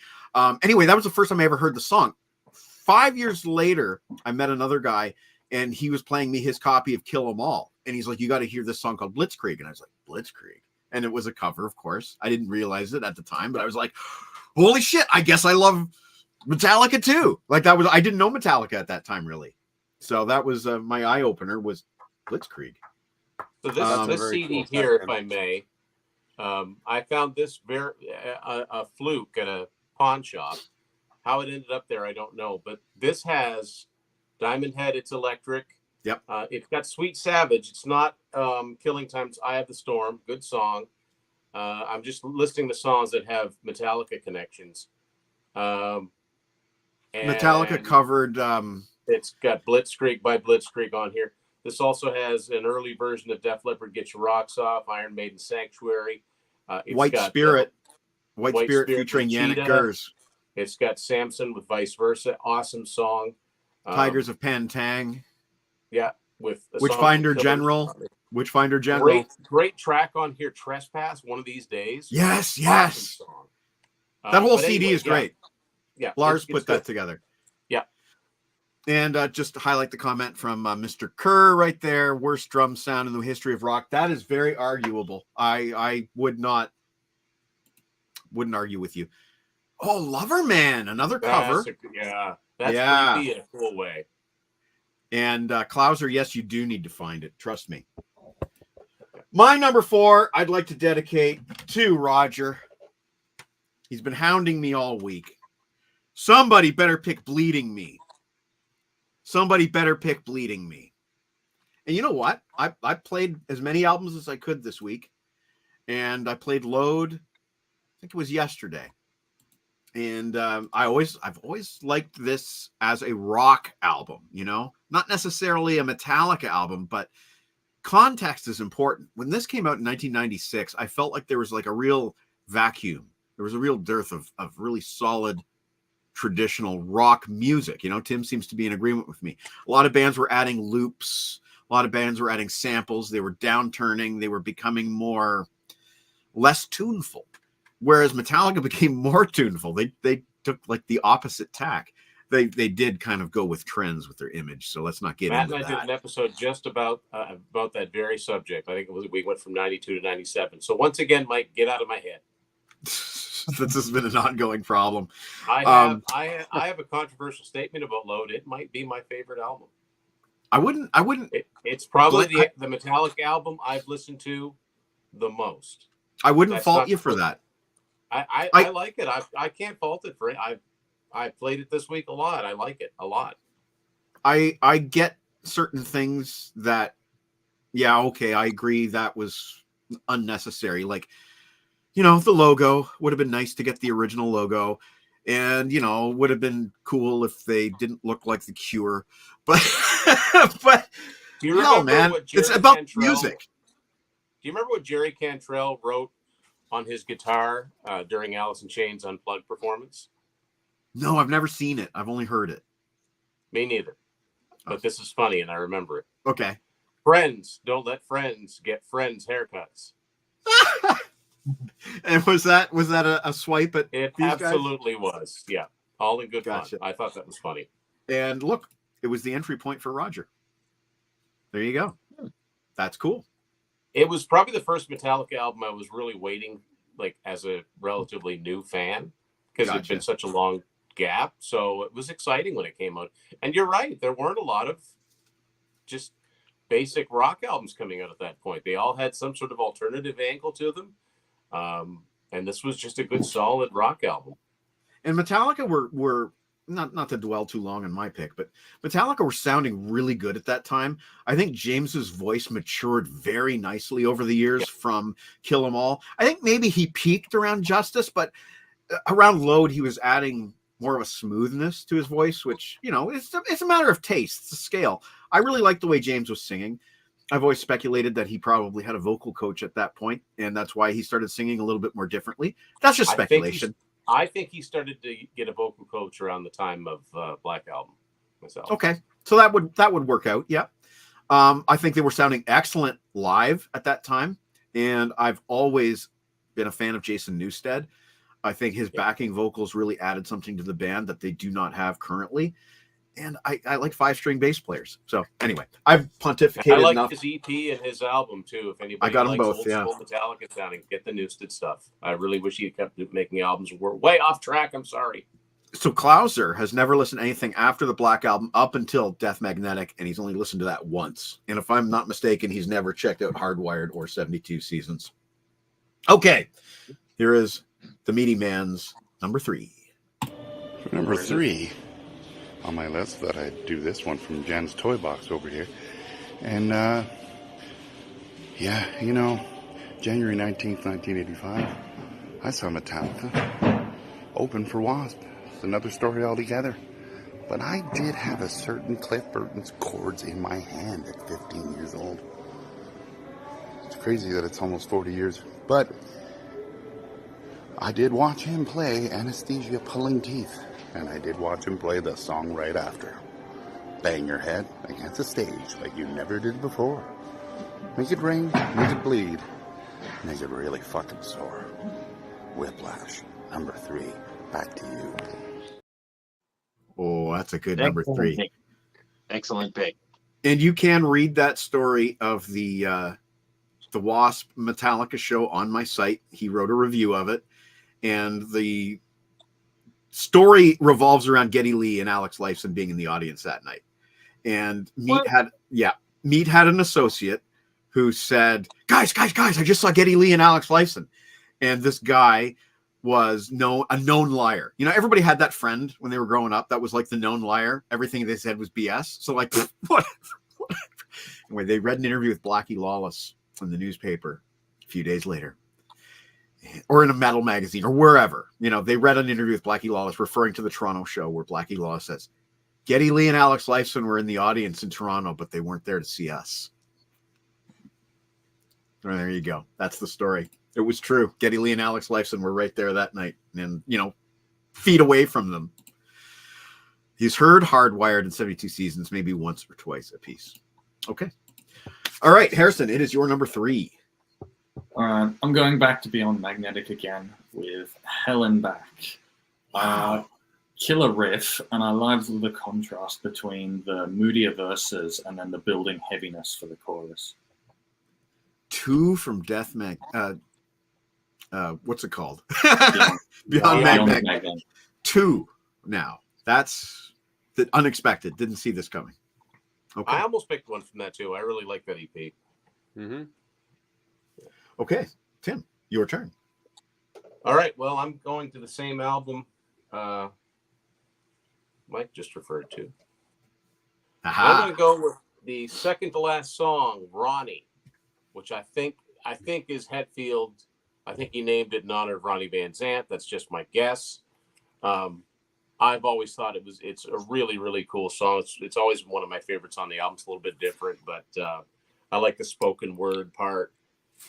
Anyway, that was the first time I ever heard the song. 5 years later, I met another guy, and he was playing me his copy of Kill 'Em All. And he's like, you got to hear this song called Blitzkrieg. And I was like, Blitzkrieg? And it was a cover, of course. I didn't realize it at the time, but I was like, holy shit, I guess I love Metallica too. Like I didn't know Metallica at that time, really. So that was my eye opener was Blitzkrieg. So this CD cool here, if I may, I found this a fluke at a pawn shop. How it ended up there, I don't know. But this has Diamond Head, it's electric. Yep. It's got Sweet Savage. It's not Killing Time's Eye of the Storm. Good song. I'm just listing the songs that have Metallica connections. Metallica covered. It's got Blitzkrieg by Blitzkrieg on here. This also has an early version of Def Leppard, Get Your Rocks Off, Iron Maiden Sanctuary. White Spirit featuring Yannick Gers. It's got Samson with Vice Versa. Awesome song. Tigers of Pantang. Yeah. With Witchfinder General. Witchfinder General. Great track on here, Trespass, One of These Days. Yes. Awesome song. That whole CD is great. Yeah. Lars put that together. Yeah. And just to highlight the comment from Mr. Kerr right there, worst drum sound in the history of rock. That is very arguable. I wouldn't argue with you. Oh, Loverman, another cover. That's creepy in a cool way. And Klauser, yes, you do need to find it. Trust me. My number 4, I'd like to dedicate to Roger. He's been hounding me all week. Somebody better pick Bleeding Me. Somebody better pick Bleeding Me. And you know what? I played as many albums as I could this week. And I played Load, I think it was yesterday. And I've always liked this as a rock album, you know, not necessarily a Metallica album, but context is important. When this came out in 1996, I felt like there was like a real vacuum. There was a real dearth of really solid traditional rock music. You know, Tim seems to be in agreement with me. A lot of bands were adding loops. A lot of bands were adding samples. They were downturning. They were becoming less tuneful. Whereas Metallica became more tuneful. They took like the opposite tack. They did kind of go with trends with their image. So let's not get Matt into and I that. did an episode just about that very subject. I think we went from 92 to 97. So once again, Mike, get out of my head. This has been an ongoing problem. I have a controversial statement about Load. It might be my favorite album. I wouldn't. It's probably the Metallica album I've listened to the most. I wouldn't fault you for that. I like it. I can't fault it for it. I played it this week a lot. I like it a lot. I get certain things that, yeah, okay, I agree that was unnecessary. Like, you know, the logo would have been nice to get the original logo, and you know, would have been cool if they didn't look like the Cure. But but do you remember man, it's about music. Do you remember what Jerry Cantrell wrote on his guitar during Alice in Chains' Unplugged performance? No, I've never seen it. I've only heard it. Me neither. But this is funny, and I remember it. Okay. Friends, don't let friends get friends' haircuts. And was that a swipe at it? These Absolutely guys? Was. Yeah, all in good Gotcha. fun. I thought that was funny. And look, it was the entry point for Roger. There you go. That's cool. It was probably the first Metallica album I was really waiting, like as a relatively new fan, because it'd been such a long gap. So it was exciting when it came out. And you're right, there weren't a lot of just basic rock albums coming out at that point. They all had some sort of alternative angle to them. And this was just a good, solid rock album. And Metallica were not to dwell too long on my pick, but Metallica were sounding really good at that time. I think James's voice matured very nicely over the years from Kill 'Em All. I think maybe he peaked around Justice, but around Load, he was adding more of a smoothness to his voice, which, you know, it's a matter of taste. It's a scale. I really liked the way James was singing. I've always speculated that he probably had a vocal coach at that point, and that's why he started singing a little bit more differently. That's just speculation. I think he started to get a vocal coach around the time of Black Album myself. Okay, so that would work out. Yeah, I think they were sounding excellent live at that time, and I've always been a fan of Jason Newsted. I think his backing vocals really added something to the band that they do not have currently. And I like 5-string bass players. So anyway, I've pontificated I like enough. his EP and his album too. If anybody I got them likes both, old yeah. school Metallica sounding, get the Newsted stuff. I really wish he kept making albums. We're way off track. I'm sorry. So Klauser has never listened to anything after the Black Album up until Death Magnetic, and he's only listened to that once. And if I'm not mistaken, he's never checked out Hardwired or 72 Seasons. Okay, here is the Meaty Man's number 3. Number 3 on my list, that I do this one from Jen's Toy Box over here. And, yeah, you know, January 19th, 1985, I saw Metallica open for Wasp. It's another story altogether. But I did have a certain Cliff Burton's chords in my hand at 15 years old. It's crazy that it's almost 40 years. But I did watch him play Anesthesia Pulling Teeth. And I did watch him play the song right after. Bang your head against the stage like you never did before. Make it ring, make it bleed, make it really fucking sore. Whiplash, number 3. Back to you. Oh, that's a good number 3. Excellent pick. And you can read that story of the Wasp Metallica show on my site. He wrote a review of it, and the story revolves around Geddy Lee and Alex Lifeson being in the audience that night. And Meat had an associate who said, guys, I just saw Geddy Lee and Alex Lifeson. And this guy was a known liar. You know, everybody had that friend when they were growing up that was like the known liar. Everything they said was BS. So like, what? Anyway, they read an interview with Blackie Lawless in the newspaper a few days later, or in a metal magazine or wherever. You know, they read an interview with Blackie Lawless referring to the Toronto show where Blackie Lawless says, Geddy Lee and Alex Lifeson were in the audience in Toronto, but they weren't there to see us. Well, there you go. That's the story. It was true. Geddy Lee and Alex Lifeson were right there that night and, you know, feet away from them. He's heard Hardwired in 72 seasons, maybe once or twice a piece. Okay. All right, Harrison, it is your number 3. All right, I'm going back to Beyond Magnetic again with Hell and Back. Wow. Killer riff, and I love the contrast between the moodier verses and then the building heaviness for the chorus. 2 from Death Mag. What's it called? Beyond Magnetic. Magnetic. 2 now. That's the unexpected. Didn't see this coming. Okay. I almost picked one from that too. I really like that EP. Mm-hmm. Okay, Tim, your turn. All right. Well, I'm going to the same album Mike just referred to. I'm going to go with the second to last song, Ronnie, which I think is Hetfield. I think he named it in honor of Ronnie Van Zant. That's just my guess. I've always thought it's a really, really cool song. It's always one of my favorites on the album. It's a little bit different, but I like the spoken word part.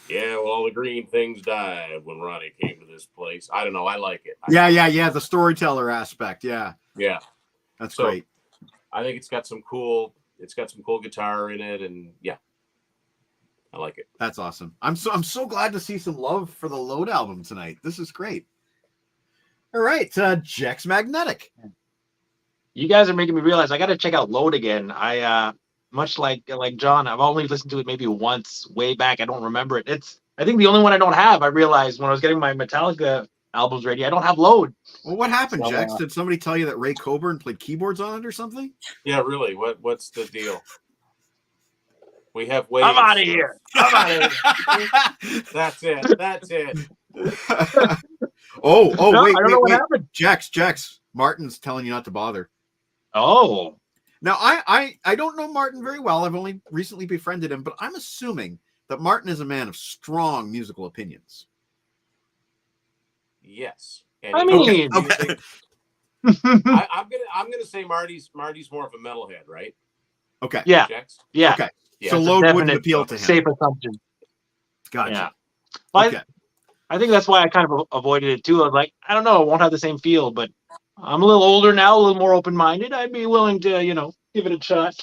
Yeah, well, all the green things died when Ronnie came to this place. I don't know. I like it. Yeah. The storyteller aspect. Yeah. That's great. I think it's got some cool guitar in it, and yeah, I like it. That's awesome. I'm so glad to see some love for the Load album tonight. This is great. All right, Jex Magnetic. You guys are making me realize I got to check out Load again. I much like John, I've only listened to it maybe once way back. I don't remember it. It's I think the only one I don't have. I realized when I was getting my Metallica albums ready, I don't have Load. Well, what happened, So, Jex? Did somebody tell you that Ray Coburn played keyboards on it or something? Yeah, really. What's the deal? We have waves. I'm out of here. That's it. Oh, No, wait, I don't know what happened. Jex. Martin's telling you not to bother. Oh, Now, I don't know Martin very well. I've only recently befriended him, but I'm assuming that Martin is a man of strong musical opinions. Yes. And I mean, Okay. I'm gonna say Marty's more of a metalhead, right? Okay. yeah, Jex? yeah. Okay. Yeah, So It's a Load wouldn't definite appeal to him. Safe assumption. Gotcha. Yeah. Well, Okay. I think that's why I kind of avoided it too. I was like, I don't know, it won't have the same feel, but I'm a little older now, a little more open-minded. I'd be willing to, give it a shot.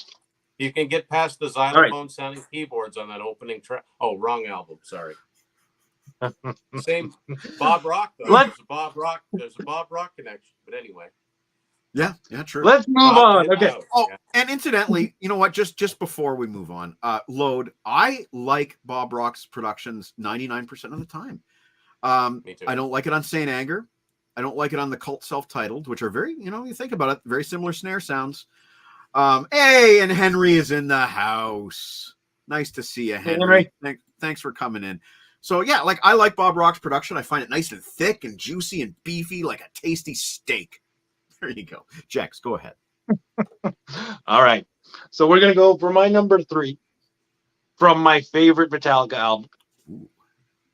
You can get past the xylophone sounding keyboards on that opening track. Oh, wrong album. Sorry. Same Bob Rock though. There's a Bob Rock connection. But anyway. Yeah, true. Let's move on. Okay. Oh, and incidentally, you know what? Just before we move on, Load, I like Bob Rock's productions 99% of the time. Me too. I don't like it on Saint Anger. I don't like it on the Cult Self-Titled, which are very, you think about it, very similar snare sounds. Hey, and Henry is in the house. Nice to see you, Henry. Thanks for coming in. So yeah, I like Bob Rock's production. I find it nice and thick and juicy and beefy, like a tasty steak. There you go. Jex, go ahead. All right. So we're going to go for my number 3 from my favorite Metallica album.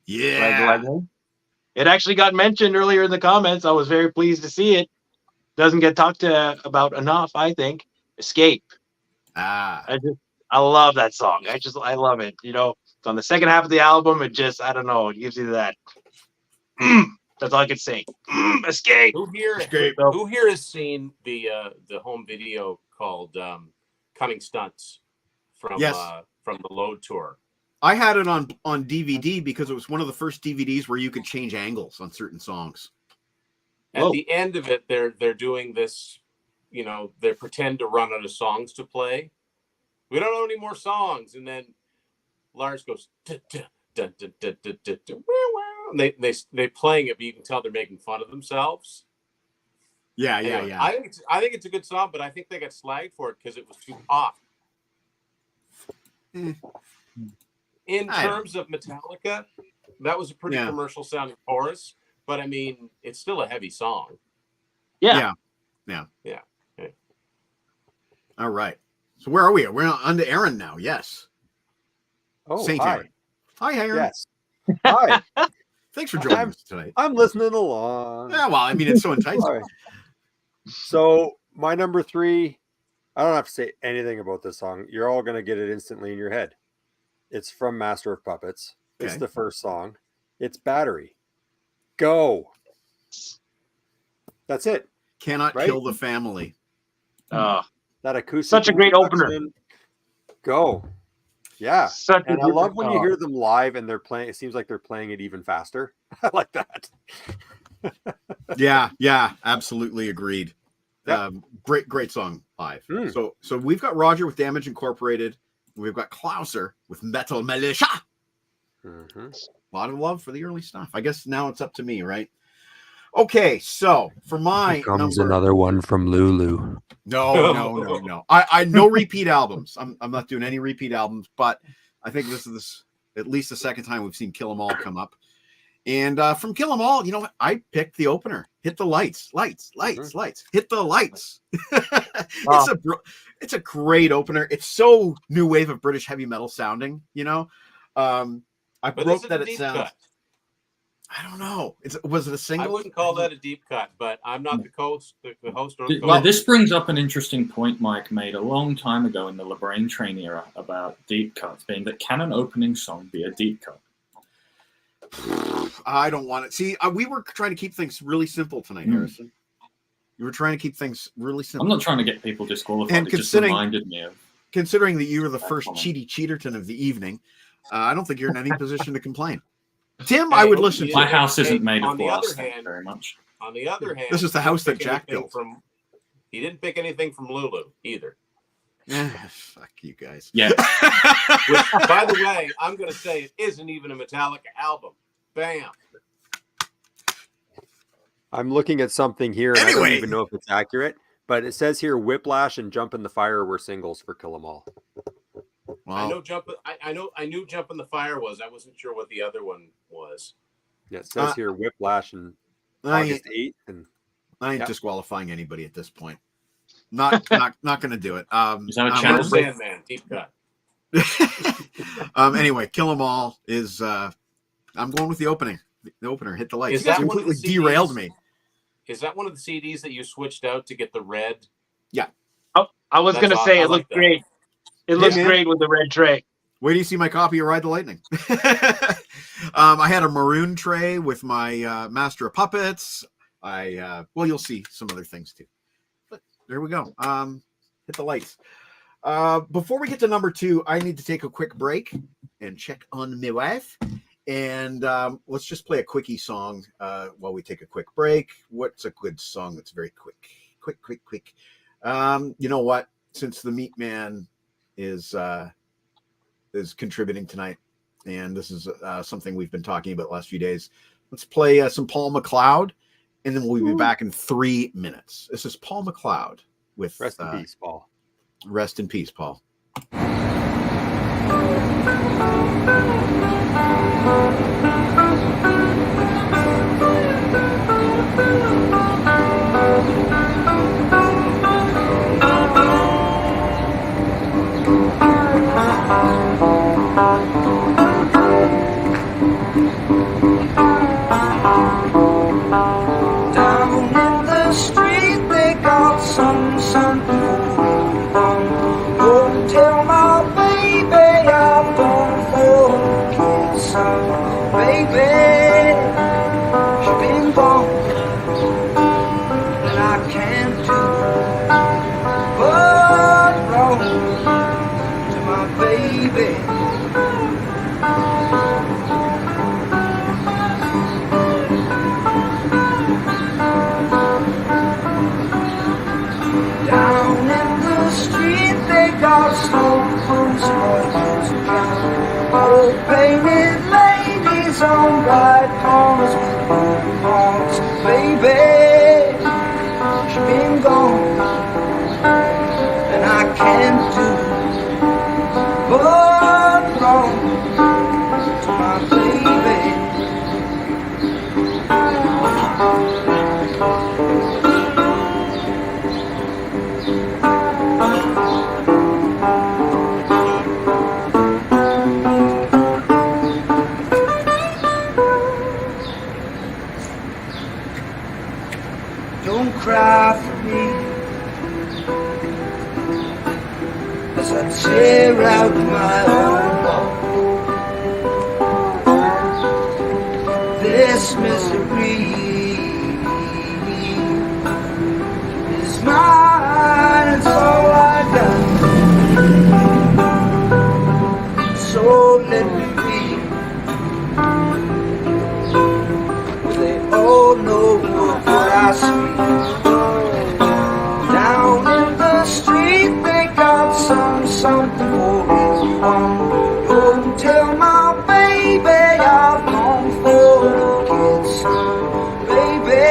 Yeah. It actually got mentioned earlier in the comments. I was very pleased to see it. Doesn't get talked about enough, I think. Escape. I love that song. I love it. It's on the second half of the album. It just, I don't know, it gives you that. That's all I can say. Escape. Who here has seen the home video called Cunning Stunts from the Load tour? I had it on DVD because it was one of the first DVDs where you could change angles on certain songs. At the end of it, they're doing this, they pretend to run out of songs to play. We don't know any more songs, and then Lars goes dun, dun, dun, dun, dun, dun, dun, and they playing it, but you can tell they're making fun of themselves. Yeah. I think it's a good song, but I think they got slagged for it because it was too off. In terms of Metallica, that was a pretty commercial sounding chorus, but I mean, it's still a heavy song. Yeah. All right. So where are we? We're on to Aaron now. Yes. Oh, Saint hi. Aaron. Hi, Aaron. Yes. Hi. Thanks for joining us tonight. I'm listening along. Yeah, well, I mean, it's so enticing. All right. So my number 3, I don't have to say anything about this song. You're all going to get it instantly in your head. It's from Master of Puppets. It's Okay. the first song. It's Battery. Go. That's it. Cannot Right? kill the family. That acoustic. Such a great opener. introduction. Go. Yeah. Such And a I love different when you song. hear them live and they're playing. It seems like they're playing it even faster. I like that. Yeah, absolutely agreed. Yep. Great song live. Mm. So we've got Roger with Damage Incorporated. We've got Klauser with Metal Militia. Mm-hmm. A lot of love for the early stuff. I guess now it's up to me, right? Okay, so for my Here comes number, another one from Lulu. no. I no repeat albums. I'm not doing any repeat albums, but I think this is at least the second time we've seen Kill 'Em All come up. And from Kill 'Em All, you know what? I picked the opener. Hit the lights. Hit the lights. It's a great opener. It's so new wave of British heavy metal sounding, you know. I But wrote is it that a it deep sounds. cut? I don't know. Was it a single? I wouldn't call that a deep cut, but I'm not the host or the co-host. Well, this brings up an interesting point Mike made a long time ago in the LeBrain Train era about deep cuts, being that can an opening song be a deep cut? I don't want it. See, we were trying to keep things really simple tonight, Harrison. You were trying to keep things really simple. I'm not trying to get people disqualified. And It just reminded me of. Considering that you were the first comment. cheaty cheaterton of the evening, I don't think you're in any position to complain. Tim, I would listen to. My house isn't made on of the glass. other Thank you hand- very much. On the other hand, This is the he house didn't that pick Jack anything built. He didn't pick anything from Lulu either. Fuck you guys. Yeah. Which, by the way, I'm going to say it isn't even a Metallica album. Bam. I'm looking at something here, and I Anyway. don't even know if it's accurate, but it says here Whiplash and Jump in the Fire were singles for Kill 'Em All. I know Well, Jump. I knew Jump in the Fire was. I wasn't sure what the other one was. Yeah, it says here Whiplash and I August 8th. And ain't Yep. disqualifying anybody at this point. Not going to do it. Is that a I'm challenge? gonna break- Sandman, deep cut. Anyway, Kill 'Em All is. I'm going with the opening. The opener hit the lights. Is You guys that one of the completely derailed CDs? me. Is that one of the CDs that you switched out to get the red? I was That's going to aw- say I it like looked that. great. It looks man. great with the red tray. Wait do you see my copy of Ride the Lightning? I had a maroon tray with my Master of Puppets. Well, you'll see some other things too. But there we go. Hit the lights. Before we get to number 2, I need to take a quick break and check on my wife. And let's just play a quickie song while we take a quick break. What's a good song that's very quick? Quick. You know what? Since the Meat Man is contributing tonight, and this is something we've been talking about the last few days, let's play some Paul McLeod, and then we'll be back in 3 minutes. This is Paul McLeod with rest in peace, Paul. Rest in peace, Paul. Down in the street they got something wrong. Oh, tell my baby I'm gonna forget some. Baby, she's been gone, and I can't do but wrong to my baby. Down in the street they got smokers, boys to drown. Old painted ladies on bright corners with boombox. cry for me as I tear out my own heart. This misery is mine, it's all I got. So let me be. They all know what I see. Down in the street, they got something for everyone. Go tell my baby I've gone for the kids. Baby,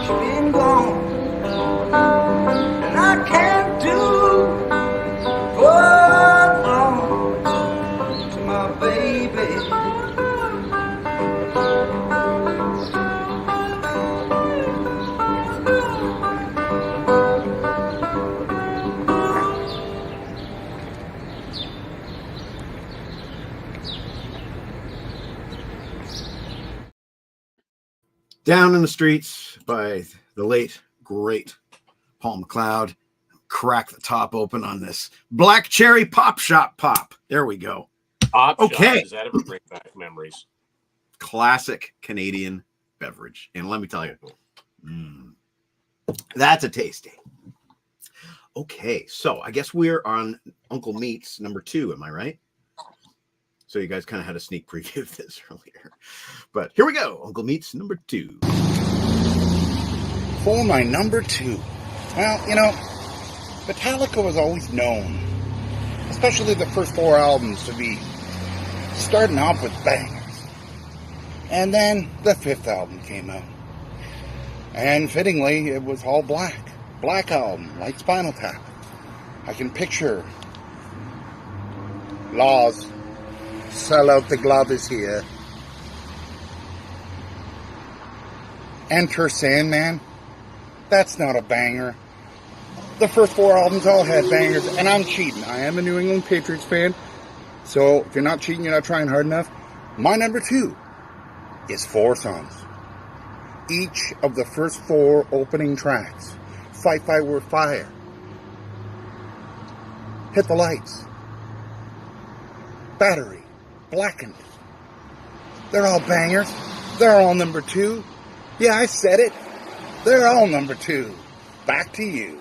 she's been gone, and I can't do but wrong to my baby. Down in the Streets by the late, great Paul McLeod. Crack the top open on this Black Cherry Pop Shop Pop. There we go. Pop Okay. Shop, does that ever bring back memories? Classic Canadian beverage. And let me tell you, that's a tasty. Okay, so I guess we're on Uncle Meat's number 2. Am I right? So you guys kind of had a sneak preview of this earlier. But here we go. Uncle Meat's number 2. For my number 2. Well, you know, Metallica was always known, especially the first 4 albums, to be starting off with bangers. And then the 5th album came out. And fittingly, it was all black. Black album, like Spinal Tap. I can picture Laws, sell out the glove is here. Enter Sandman. That's not a banger. The first 4 albums all had bangers, and I'm cheating. I am a New England Patriots fan, so if you're not cheating, you're not trying hard enough. My number 2 is 4 songs. Each of the first 4 opening tracks. Fight Fire with Fire. Hit the Lights. Battery. Blackened. They're all bangers. They're all number 2. Yeah, I said it. They're all number 2. Back to you.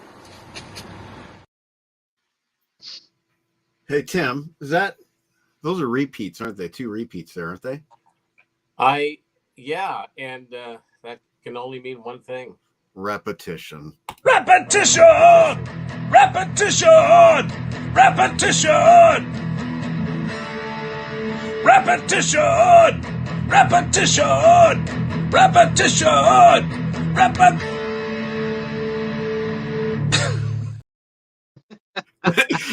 Hey, Tim, those are repeats, aren't they? 2 repeats there, aren't they? Yeah, and that can only mean one thing. Repetition. Repetition! Repetition! Repetition! Repetition! Repetition! Repetition!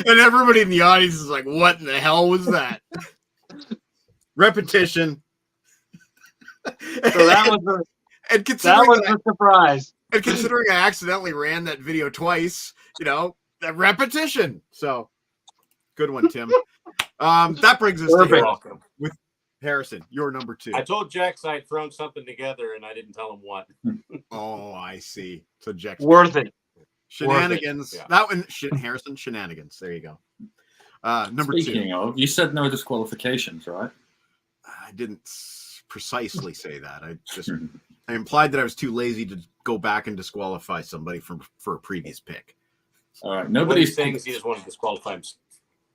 And everybody in the audience is like, what in the hell was that? Repetition. So that was And that considering was a surprise. and considering I accidentally ran that video twice, that repetition. So good one, Tim. That brings us Perfect. to You're welcome. with Harrison, your number 2. I told Jax I'd thrown something together, and I didn't tell him what. Oh, I see. So Jack Worth it. shenanigans. Yeah. That one, Harrison shenanigans. There you go. Number 2. Speaking of, you said no disqualifications, right? I didn't precisely say that. I implied that I was too lazy to go back and disqualify somebody for a previous pick. All right. What Nobody's he's saying picked, is he just wanted to disqualify him.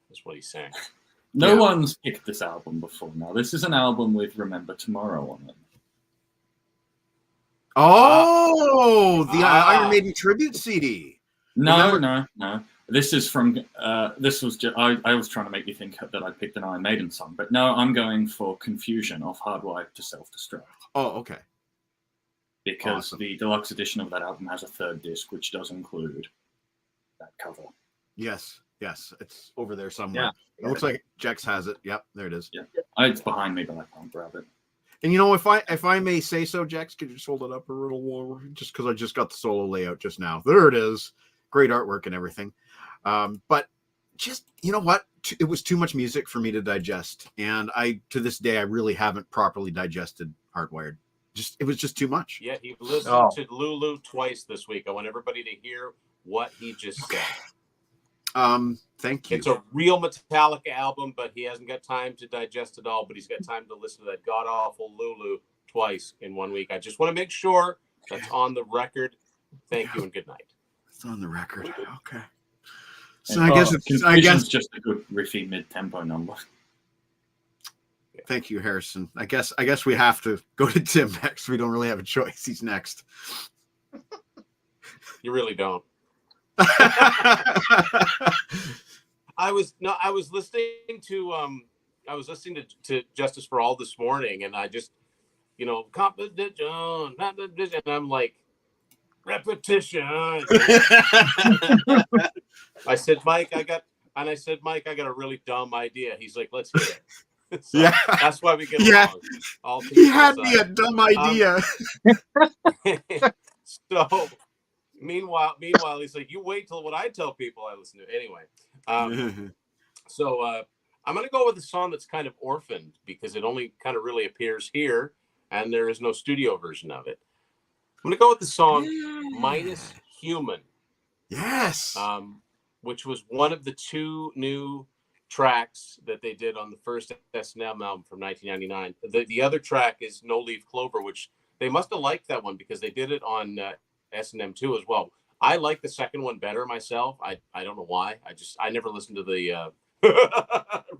That's what he's saying. no Yeah. one's picked this album before. Now, this is an album with Remember Tomorrow on it. Oh, the Iron Maiden tribute CD. No. This is from. This was. I was trying to make you think that I picked an Iron Maiden song, but no, I'm going for Confusion off Hardwired to Self-Destruct. Oh, okay. Because Awesome. the deluxe edition of that album has a 3rd disc, which does include that cover. Yes, it's over there somewhere. Yeah. It looks like Jex has it. Yep, there it is. Yeah, it's behind me, but I can't grab it. And if I may say so, Jex, could you just hold it up a little more? Just because I just got the solo layout just now. There it is. Great artwork and everything. But just, you know what? It was too much music for me to digest. And to this day, I really haven't properly digested Hardwired. it was just too much. Yeah, he listened Oh. to Lulu twice this week. I want everybody to hear what he just said. Thank you. It's a real Metallica album, but he hasn't got time to digest it all. But he's got time to listen to that god awful Lulu twice in 1 week. I just want to make sure that's on the record. Thank you and good night. It's on the record. Okay. So And, I guess Confusion's just a good riffy mid-tempo number. Thank you, Harrison. I guess we have to go to Tim next. We don't really have a choice. He's next. You really don't. I was listening to Justice for All this morning, and I just, competition, not division. And I'm like, repetition. I said, Mike, I got a really dumb idea. He's like, let's hear it. So Yeah. That's why we get along. All He had me a dumb idea. So meanwhile, he's like, you wait till what I tell people I listen to. Anyway, so I'm going to go with a song that's kind of orphaned because it only kind of really appears here, and there is no studio version of it. I'm going to go with the song Minus Human. Yes. Which was one of the two new tracks that they did on the first S&M album from 1999. The other track is No Leaf Clover, which they must have liked that one because they did it on S&M 2 as well. I like the second one better myself. I don't know why. I never listened to the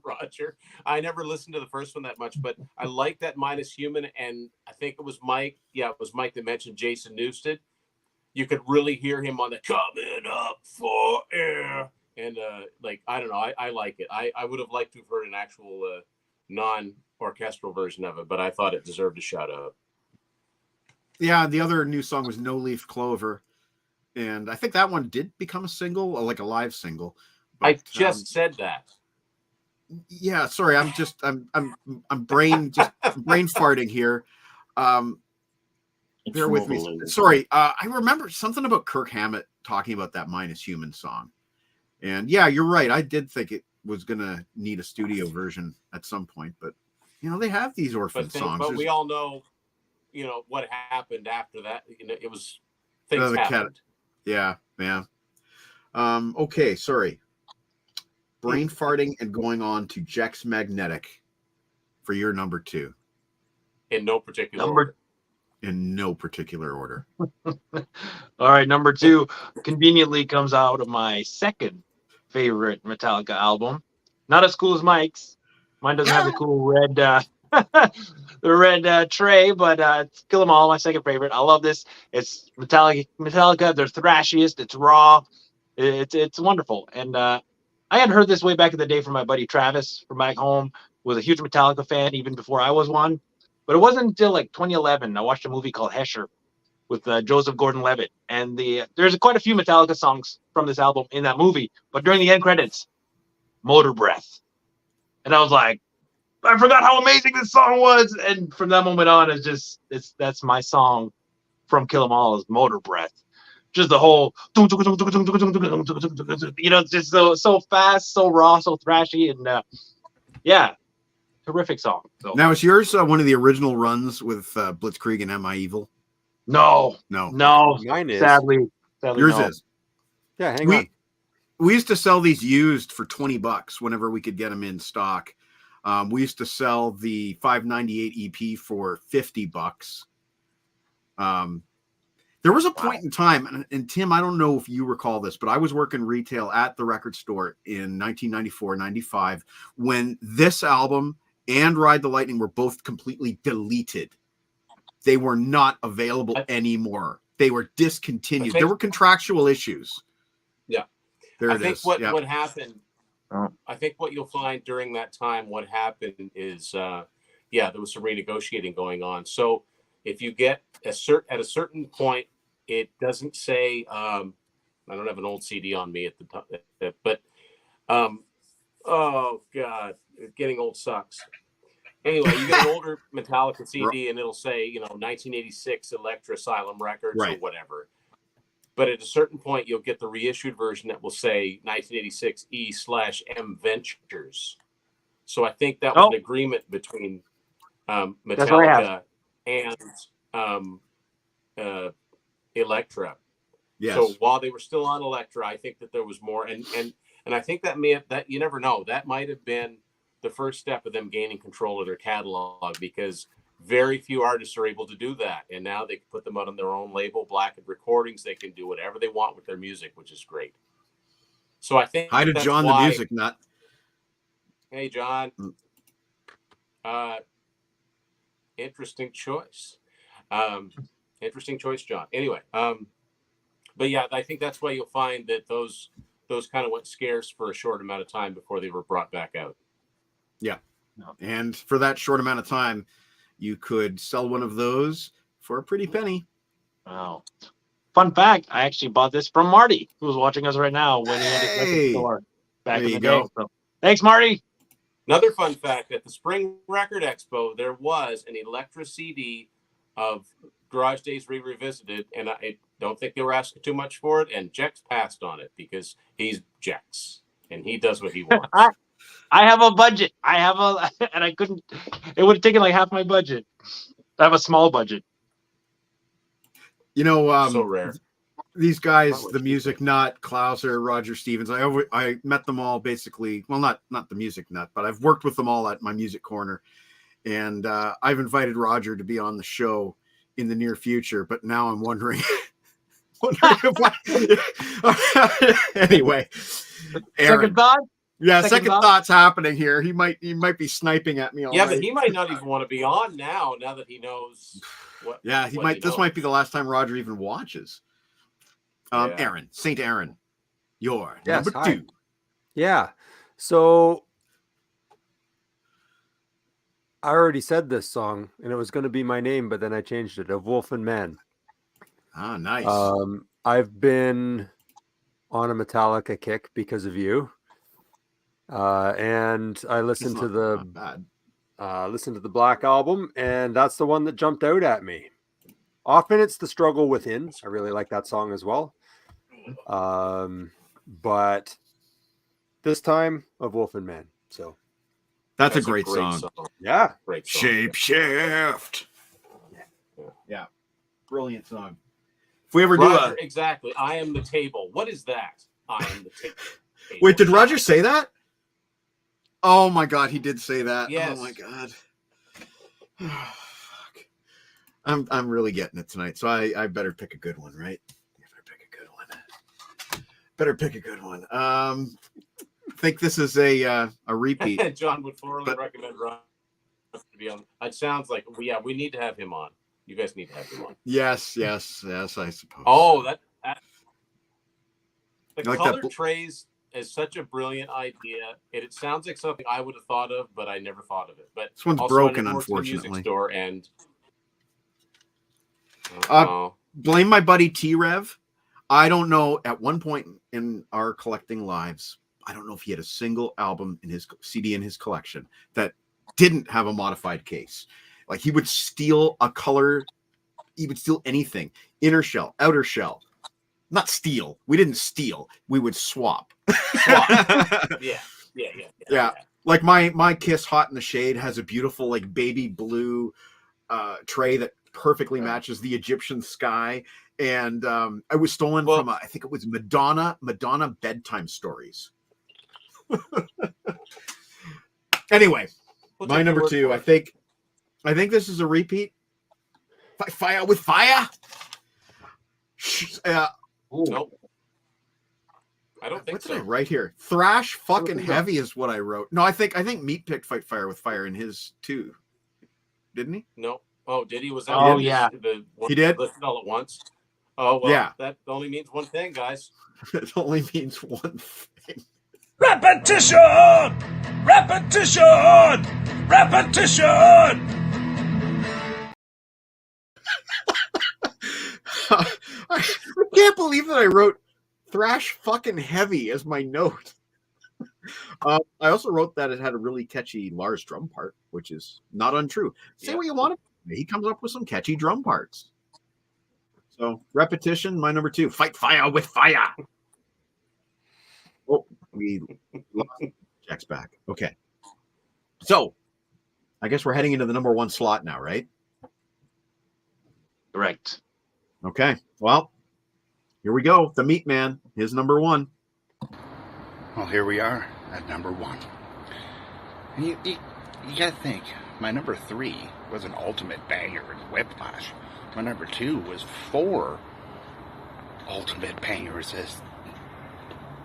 Roger. I never listened to the first one that much, but I like that Minus Human, and I think it was Mike. Yeah, it was Mike that mentioned Jason Newsted. You could really hear him on the coming up for air. And I don't know, I like it. I would have liked to have heard an actual non-orchestral version of it, but I thought it deserved a shout out. Yeah, the other new song was No Leaf Clover, and I think that one did become a single, like a live single. But, I just said that. Yeah, sorry, I'm brain farting here. Bear with me. Sorry, I remember something about Kirk Hammett talking about that Minus Human song. And yeah, you're right. I did think it was going to need a studio version at some point, but they have these orphan songs. But we all know, what happened after that. It was things happened. Yeah. Okay, sorry. Brain farting and going on to Jex Magnetic for your number 2. In no particular order. In no particular order. All right, number 2 conveniently comes out of my second favorite Metallica album. Not as cool as Mike's. Mine doesn't have the cool red the red tray, but it's Kill 'Em All, my second favorite. I love this. It's Metallica. They're thrashiest. It's raw. It's wonderful. And I had heard this way back in the day from my buddy Travis from back home. Was a huge Metallica fan even before I was one. But it wasn't until like 2011 I watched a movie called Hesher with Joseph Gordon-Levitt, and there's quite a few Metallica songs from this album in that movie. But during the end credits, Motor Breath, and I was like, I forgot how amazing this song was. And from that moment on, that's my song from Kill 'Em All is Motor Breath. Just the whole, it's just so fast, so raw, so thrashy, and yeah, terrific song. So. Now, is yours one of the original runs with Blitzkrieg and Am I Evil? No. Mine is. Sadly yours no. is. Yeah, hang on. We used to sell these used for $20 whenever we could get them in stock. We used to sell the 598 EP for $50. There was a point in time, and Tim, I don't know if you recall this, but I was working retail at the record store in 1994-95 when this album and Ride the Lightning were both completely deleted. They were not available anymore. They were discontinued. There were contractual issues. Yeah. I think what happened, I think what you'll find during that time, what happened is, there was some renegotiating going on. So if you get at a certain point, it doesn't say, I don't have an old CD on me at the time, but, oh God, getting old sucks. Anyway, you get an older Metallica CD and it'll say, 1986 Electra Asylum Records or whatever. But at a certain point, you'll get the reissued version that will say 1986 E/M Ventures. So I think that was an agreement between Metallica and Elektra. Yes. So while they were still on Elektra, I think that there was more, and I think that that you never know, that might have been the first step of them gaining control of their catalog, because very few artists are able to do that, and now they can put them out on their own label, Blackened Recordings. They can do whatever they want with their music, which is great. So I think Hi to that's John why, the Music Nut. Hey, John. Interesting choice. Interesting choice, John. Anyway, but yeah, I think that's why you'll find that those kind of went scarce for a short amount of time before they were brought back out. Yeah. And for that short amount of time, you could sell one of those for a pretty penny. Wow. Fun fact, I actually bought this from Marty, who's watching us right now when he had his record store back in the day. So, thanks, Marty. Another fun fact, at the Spring Record Expo, there was an Elektra CD of Garage Days Revisited, and I don't think they were asking too much for it, and Jex passed on it because he's Jex, and he does what he wants. I have a budget. And I couldn't, it would have taken like half my budget. I have a small budget. You know, so rare. These guys, the Music Nut, Klauser, Roger Stevens, I met them all basically. Well, not the Music Nut, but I've worked with them all at my Music Corner, and I've invited Roger to be on the show in the near future. But now I'm wondering anyway, Aaron. Second thought. Yeah, second thoughts happening here. He might be sniping at me all night. But he might not even want to be on now that he knows what. Yeah, he might. This might be the last time Roger even watches. Aaron, Saint Aaron, you're number 2. Yeah. So I already said this song, and it was going to be my name, but then I changed it. Of Wolf and Man. Ah, nice. I've been on a Metallica kick because of you, and I listened to the Black Album, and that's the one that jumped out at me. Often it's The Struggle Within. I really like that song as well. But this time, Of Wolf and Man. So that's a great song. Yeah. Great song. Shape Shift. Yeah. Brilliant song. If we ever Roger, exactly. I am the table. What is that? I am the table. Wait, did Roger say that? Oh my God, he did say that. Yes. Oh my God. I'm really getting it tonight, so I better pick a good one, right? Better pick a good one. I think this is a repeat. John would thoroughly recommend Roger to be on. It sounds like we need to have him on. You guys need to have him on. Yes, I suppose. Oh, the like color that trays is such a brilliant idea. It sounds like something I would have thought of, but I never thought of it. But this one's also broken, I never worked in a music unfortunately. store and blame my buddy T-Rev. I don't know, at one point in our collecting lives, I don't know if he had a single album in his CD in his collection that didn't have a modified case. Like, he would steal a color, he would steal anything. Inner shell, outer shell. Not steal. We didn't steal. We would swap. Yeah. Like my Kiss Hot in the Shade has a beautiful like baby blue tray that perfectly matches the Egyptian sky. And I was stolen from I think it was Madonna Bedtime Stories. Anyway, my number 2. I think this is a repeat. Fire with Fire. Nope. I don't think What's so. it right here? Thrash fucking heavy is what I wrote. No, I think Meat picked Fight Fire with Fire in his too. Didn't he? No. Oh, did he? Was that? Oh, yeah. He did? Listed all at once. Oh, well, yeah. That only means one thing, guys. It only means one thing. Repetition! Repetition! Repetition! I can't believe that I wrote Thrash fucking heavy as my note. I also wrote that it had a really catchy Lars drum part, which is not untrue. Say what you want. He comes up with some catchy drum parts. So, Repetition, my number 2. Fight Fire with Fire. Oh, we lost Jack's back. Okay. So, I guess we're heading into the number 1 slot now, right? Correct. Okay. Well, here we go. The Meat Man, his number one. Well, here we are at number 1. And you gotta think, my number 3 was an ultimate banger in Whiplash. My number 2 was 4 ultimate bangers as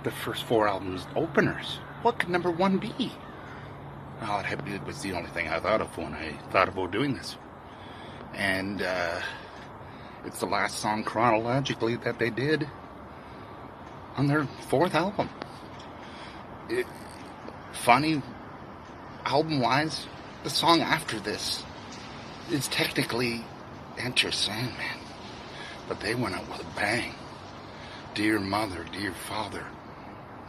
the first 4 albums openers. What could number 1 be? Oh, it was the only thing I thought of when I thought about doing this. And it's the last song chronologically that they did on their 4th album. Funny, album-wise, the song after this is technically Enter Sandman, but they went out with a bang. Dear mother, dear father,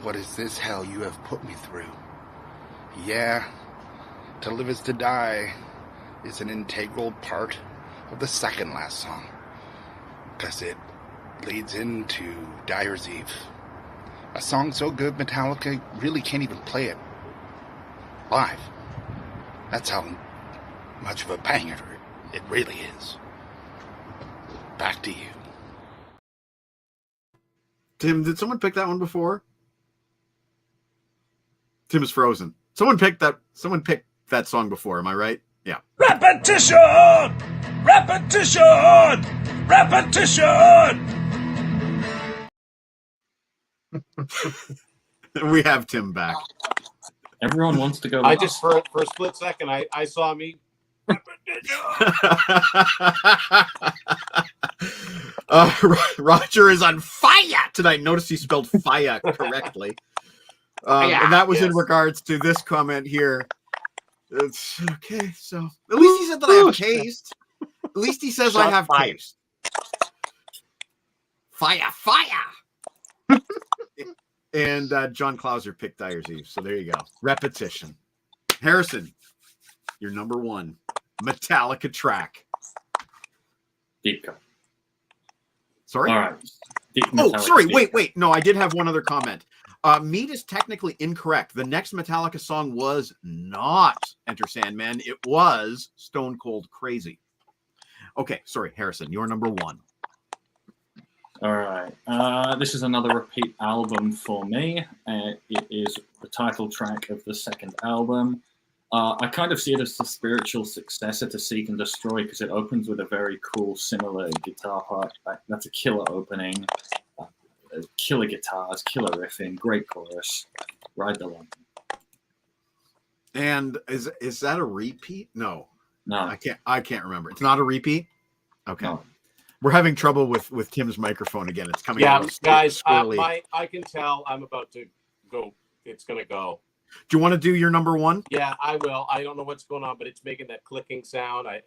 what is this hell you have put me through? Yeah, to live is to die is an integral part of the second last song, because it leads into Dyer's Eve. A song so good Metallica really can't even play it live. That's how much of a banger it really is. Back to you. Tim, did someone pick that one before? Tim is frozen. Someone picked that song before, am I right? Yeah. Repetition! Repetition! Repetition! We have Tim back. Everyone wants to go. I just for a split second I saw me. Roger is on fire tonight. Notice he spelled fire correctly. And that was in regards to this comment here. It's okay. So at least he said that I have taste. At least he says I have taste. Fire. And John Clauser picked Dyer's Eve. So there you go. Repetition. Harrison, your number 1 Metallica track. Deep cut. Sorry? All right. Sorry. Wait. No, I did have one other comment. Meat is technically incorrect. The next Metallica song was not Enter Sandman. It was Stone Cold Crazy. Okay, sorry, Harrison, you're number 1. All right. This is another repeat album for me. It is the title track of the second album. I kind of see it as the spiritual successor to Seek and Destroy because it opens with a very cool, similar guitar part. That's a killer opening. Killer guitars, killer riffing, great chorus. Ride the line. And is that a repeat? No. No. I can't remember. It's not a repeat? Okay. No. We're having trouble with Tim's microphone again. It's coming Yeah, out guys, squirrely. I can tell I'm about to go. It's going to go. Do you want to do your number 1? Yeah, I will. I don't know what's going on, but it's making that clicking sound. I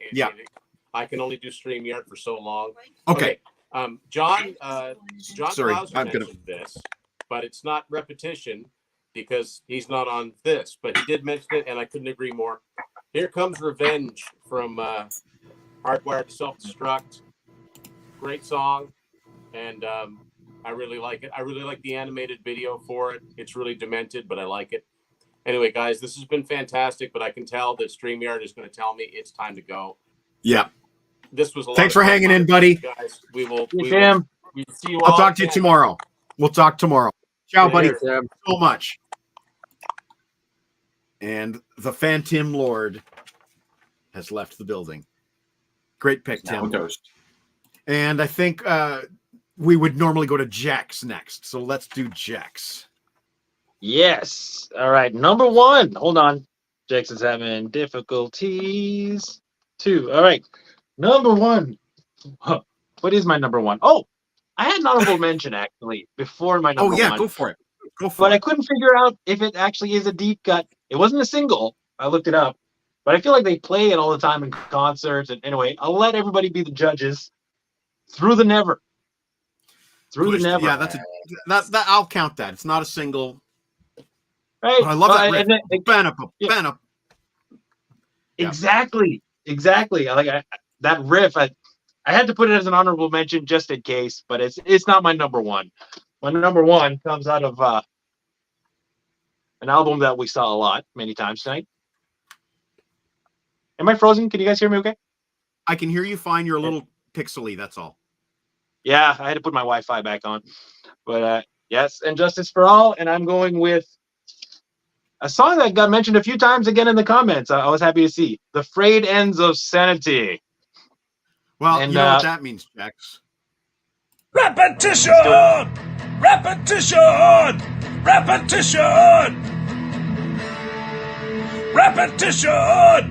can only do StreamYard for so long. Okay. John Sorry, Clauser I'm mentioned this, but it's not repetition because he's not on this, but he did mention it, and I couldn't agree more. Here Comes Revenge from Hardwired to Self-Destruct. Great song, and I really like it. I really like the animated video for it. It's really demented, but I like it. Anyway, guys, this has been fantastic, but I can tell that StreamYard is going to tell me it's time to go. Yeah. This was a lot Thanks of for fun, hanging in, buddy. guys. We will Hey, we Tim. will see you all. I'll talk to you again. tomorrow. We'll talk tomorrow. Ciao, buddy. Later, Tim. So much. And the Phantom Lord has left the building. Great pick, Now Tim. it goes. And I think we would normally go to Jax next. So let's do Jax. Yes. All right. Number 1. Hold on. Jackson's having difficulties. 2. All right. Number 1. Huh. What is my number 1? Oh, I had an honorable mention actually before my number 1. Go for it. But I couldn't figure out if it actually is a deep cut. It wasn't a single. I looked it up. But I feel like they play it all the time in concerts. And anyway, I'll let everybody be the judges. Through the Never. Through the Never. Yeah, that I'll count that. It's not a single. Right. But I love that riff. And then- Banner. Yeah. Exactly. Like that riff. I had to put it as an honorable mention just in case, but it's not my number 1. My number 1 comes out of an album that we saw a lot, many times tonight. Am I frozen? Can you guys hear me okay? I can hear you fine. You're a little pixely. That's all. Yeah, I had to put my Wi-Fi back on. But yes, and Justice for All, and I'm going with a song that got mentioned a few times again in the comments. I was happy to see The Frayed Ends of Sanity. Well, And you know what that means, Jax. Repetition! Let's Repetition! Repetition! Repetition!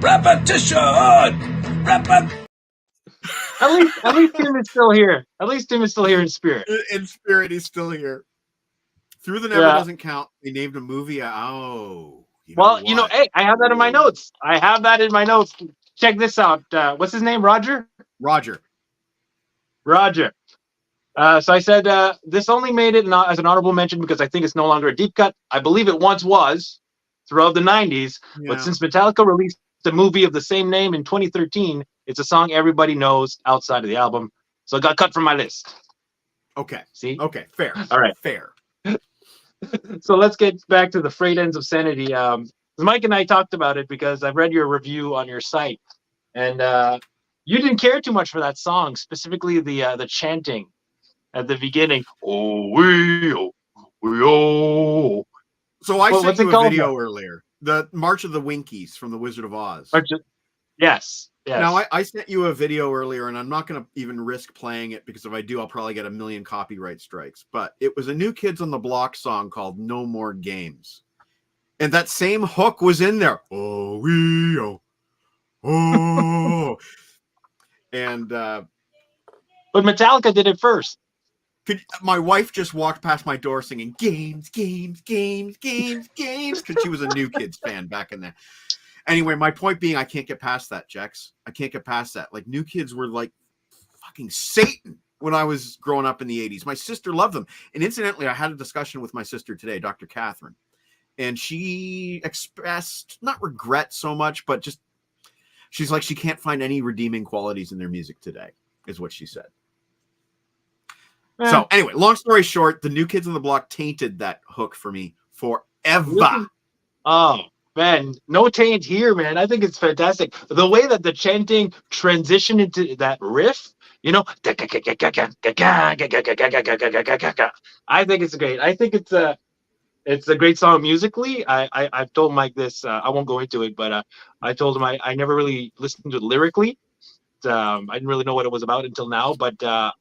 Repetition! Repetition! at least Tim is still here. At least Tim is still here in spirit. In spirit, he's still here. Through the Never doesn't count. They named a movie. Oh. Hey, I have that in my notes. Check this out. What's his name? Roger? Roger. So I said this only made it as an honorable mention because I think it's no longer a deep cut. I believe it once was throughout the 90s. Yeah. But since Metallica released a movie of the same name in 2013, it's a song everybody knows outside of the album. So it got cut from my list. Okay. See? Okay. Fair. All right. Fair. So let's get back to The Frayed Ends of Sanity. Mike and I talked about it because I've read your review on your site. And you didn't care too much for that song, specifically the chanting at the beginning. Oh, we, oh. So I sent you a video earlier. The March of the Winkies from The Wizard of Oz. Yes. Now, I sent you a video earlier, and I'm not going to even risk playing it because if I do, I'll probably get a million copyright strikes. But it was a New Kids on the Block song called No More Games. And that same hook was in there. Oh, we, oh, oh. And but Metallica did it first. My wife just walked past my door singing games, games, games, games, games, because she was a New Kids fan back in there. Anyway, my point being, I can't get past that, Jex. I can't get past that. Like, New Kids were like fucking Satan when I was growing up in the 80s. My sister loved them. And incidentally, I had a discussion with my sister today, Dr. Catherine. And she expressed, not regret so much, but just, she's like, she can't find any redeeming qualities in their music today, is what she said. So anyway, long story short, the New Kids on the Block tainted that hook for me forever. Oh, man, no taint here, man. I think it's fantastic. The way that the chanting transitioned into that riff, I think it's great. I think it's a great song musically. I've told Mike this. I won't go into it, but I told him I never really listened to it lyrically. I didn't really know what it was about until now, but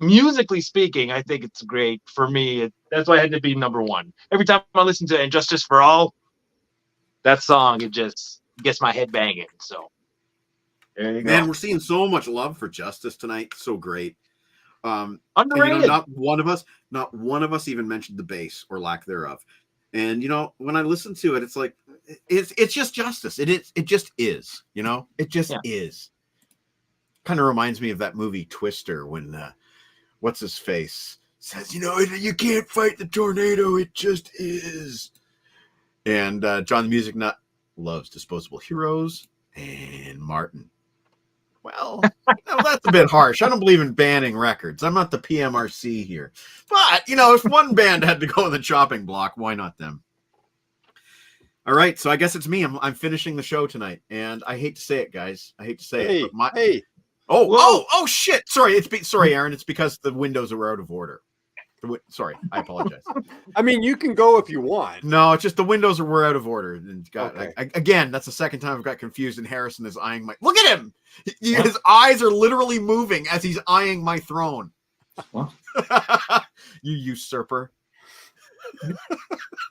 musically speaking, I think it's great for me. That's why I had to be number one. Every time I listen to Injustice for All, that song, it just gets my head banging. So there you go. Man, we're seeing so much love for Justice tonight. So great. Underrated. And, not one of us even mentioned the bass or lack thereof. And when I listen to it, it's like it's just Justice. It just is. It just is. Kind of reminds me of that movie Twister when what's his face says, you can't fight the tornado. It just is. And John the Music Nut loves Disposable Heroes and Martin. Well, that's a bit harsh. I don't believe in banning records. I'm not the PMRC here. But, if one band had to go on the chopping block, why not them? All right, so I guess it's me. I'm finishing the show tonight. And I hate to say it, guys. I hate to say it. But Oh, shit. Sorry, Aaron. It's because the windows are out of order. Sorry, I apologize. I mean, you can go if you want. No, it's just the windows were out of order. And again, that's the second time I've got confused. And Harrison is eyeing my. Look at him. His eyes are literally moving as he's eyeing my throne. What? You usurper.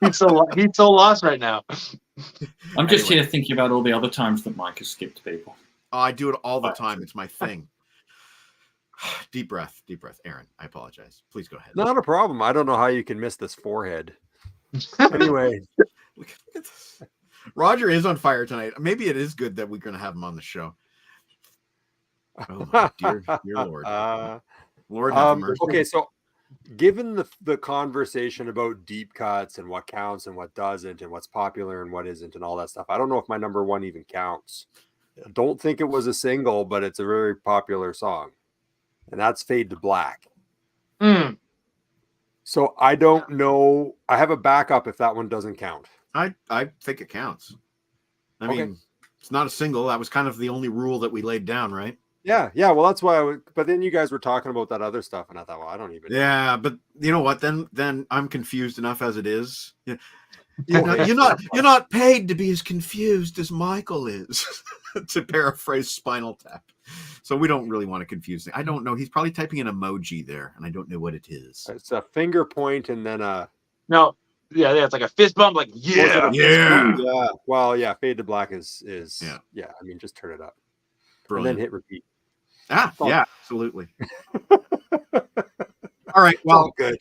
He's so lost right now. I'm just here thinking about all the other times that Mike has skipped people. Oh, I do it all the time. It's my thing. Deep breath. Aaron, I apologize. Please go ahead. Not a problem. I don't know how you can miss this forehead. Anyway. Look at this. Roger is on fire tonight. Maybe it is good that we're going to have him on the show. Oh, my dear Lord. Lord have mercy. Okay, so given the conversation about deep cuts and what counts and what doesn't and what's popular and what isn't and all that stuff, I don't know if my number one even counts. I don't think it was a single, but it's a very popular song. And that's Fade to Black. So I don't know. I have a backup if that one doesn't count. I think it counts. I mean, It's not a single. That was kind of the only rule that we laid down, right? Yeah. Well, that's why. But then you guys were talking about that other stuff, and I thought, well, I don't even. Yeah, but you know what? Then I'm confused enough as it is. You're not paid to be as confused as Michael is, to paraphrase Spinal Tap. So we don't really want to confuse him. I don't know. He's probably typing an emoji there, and I don't know what it is. It's a finger point and then a. No, yeah, it's like a fist bump, like yeah. Yeah. Well, yeah. Fade to black is yeah. I mean, just turn it up. Brilliant. And then hit repeat. Yeah, absolutely. All right. Well, good.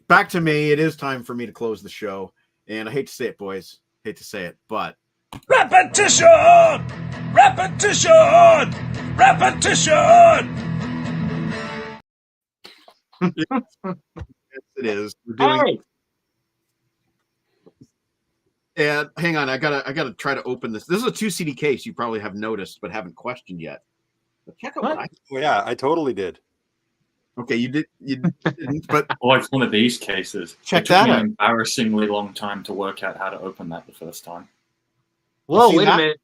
Back to me. It is time for me to close the show. And I hate to say it, boys. Hate to say it, but Repetition! Repetition! Repetition! yes, it is. We're doing. And hang on, I gotta try to open this. This is a 2 CD case. You probably have noticed, but haven't questioned yet. But check out what I. Oh, yeah, I totally did. Okay, you didn't, but it's one of these cases. Check it took that me out. an embarrassingly long time to work out how to open that the first time. Whoa, wait a minute.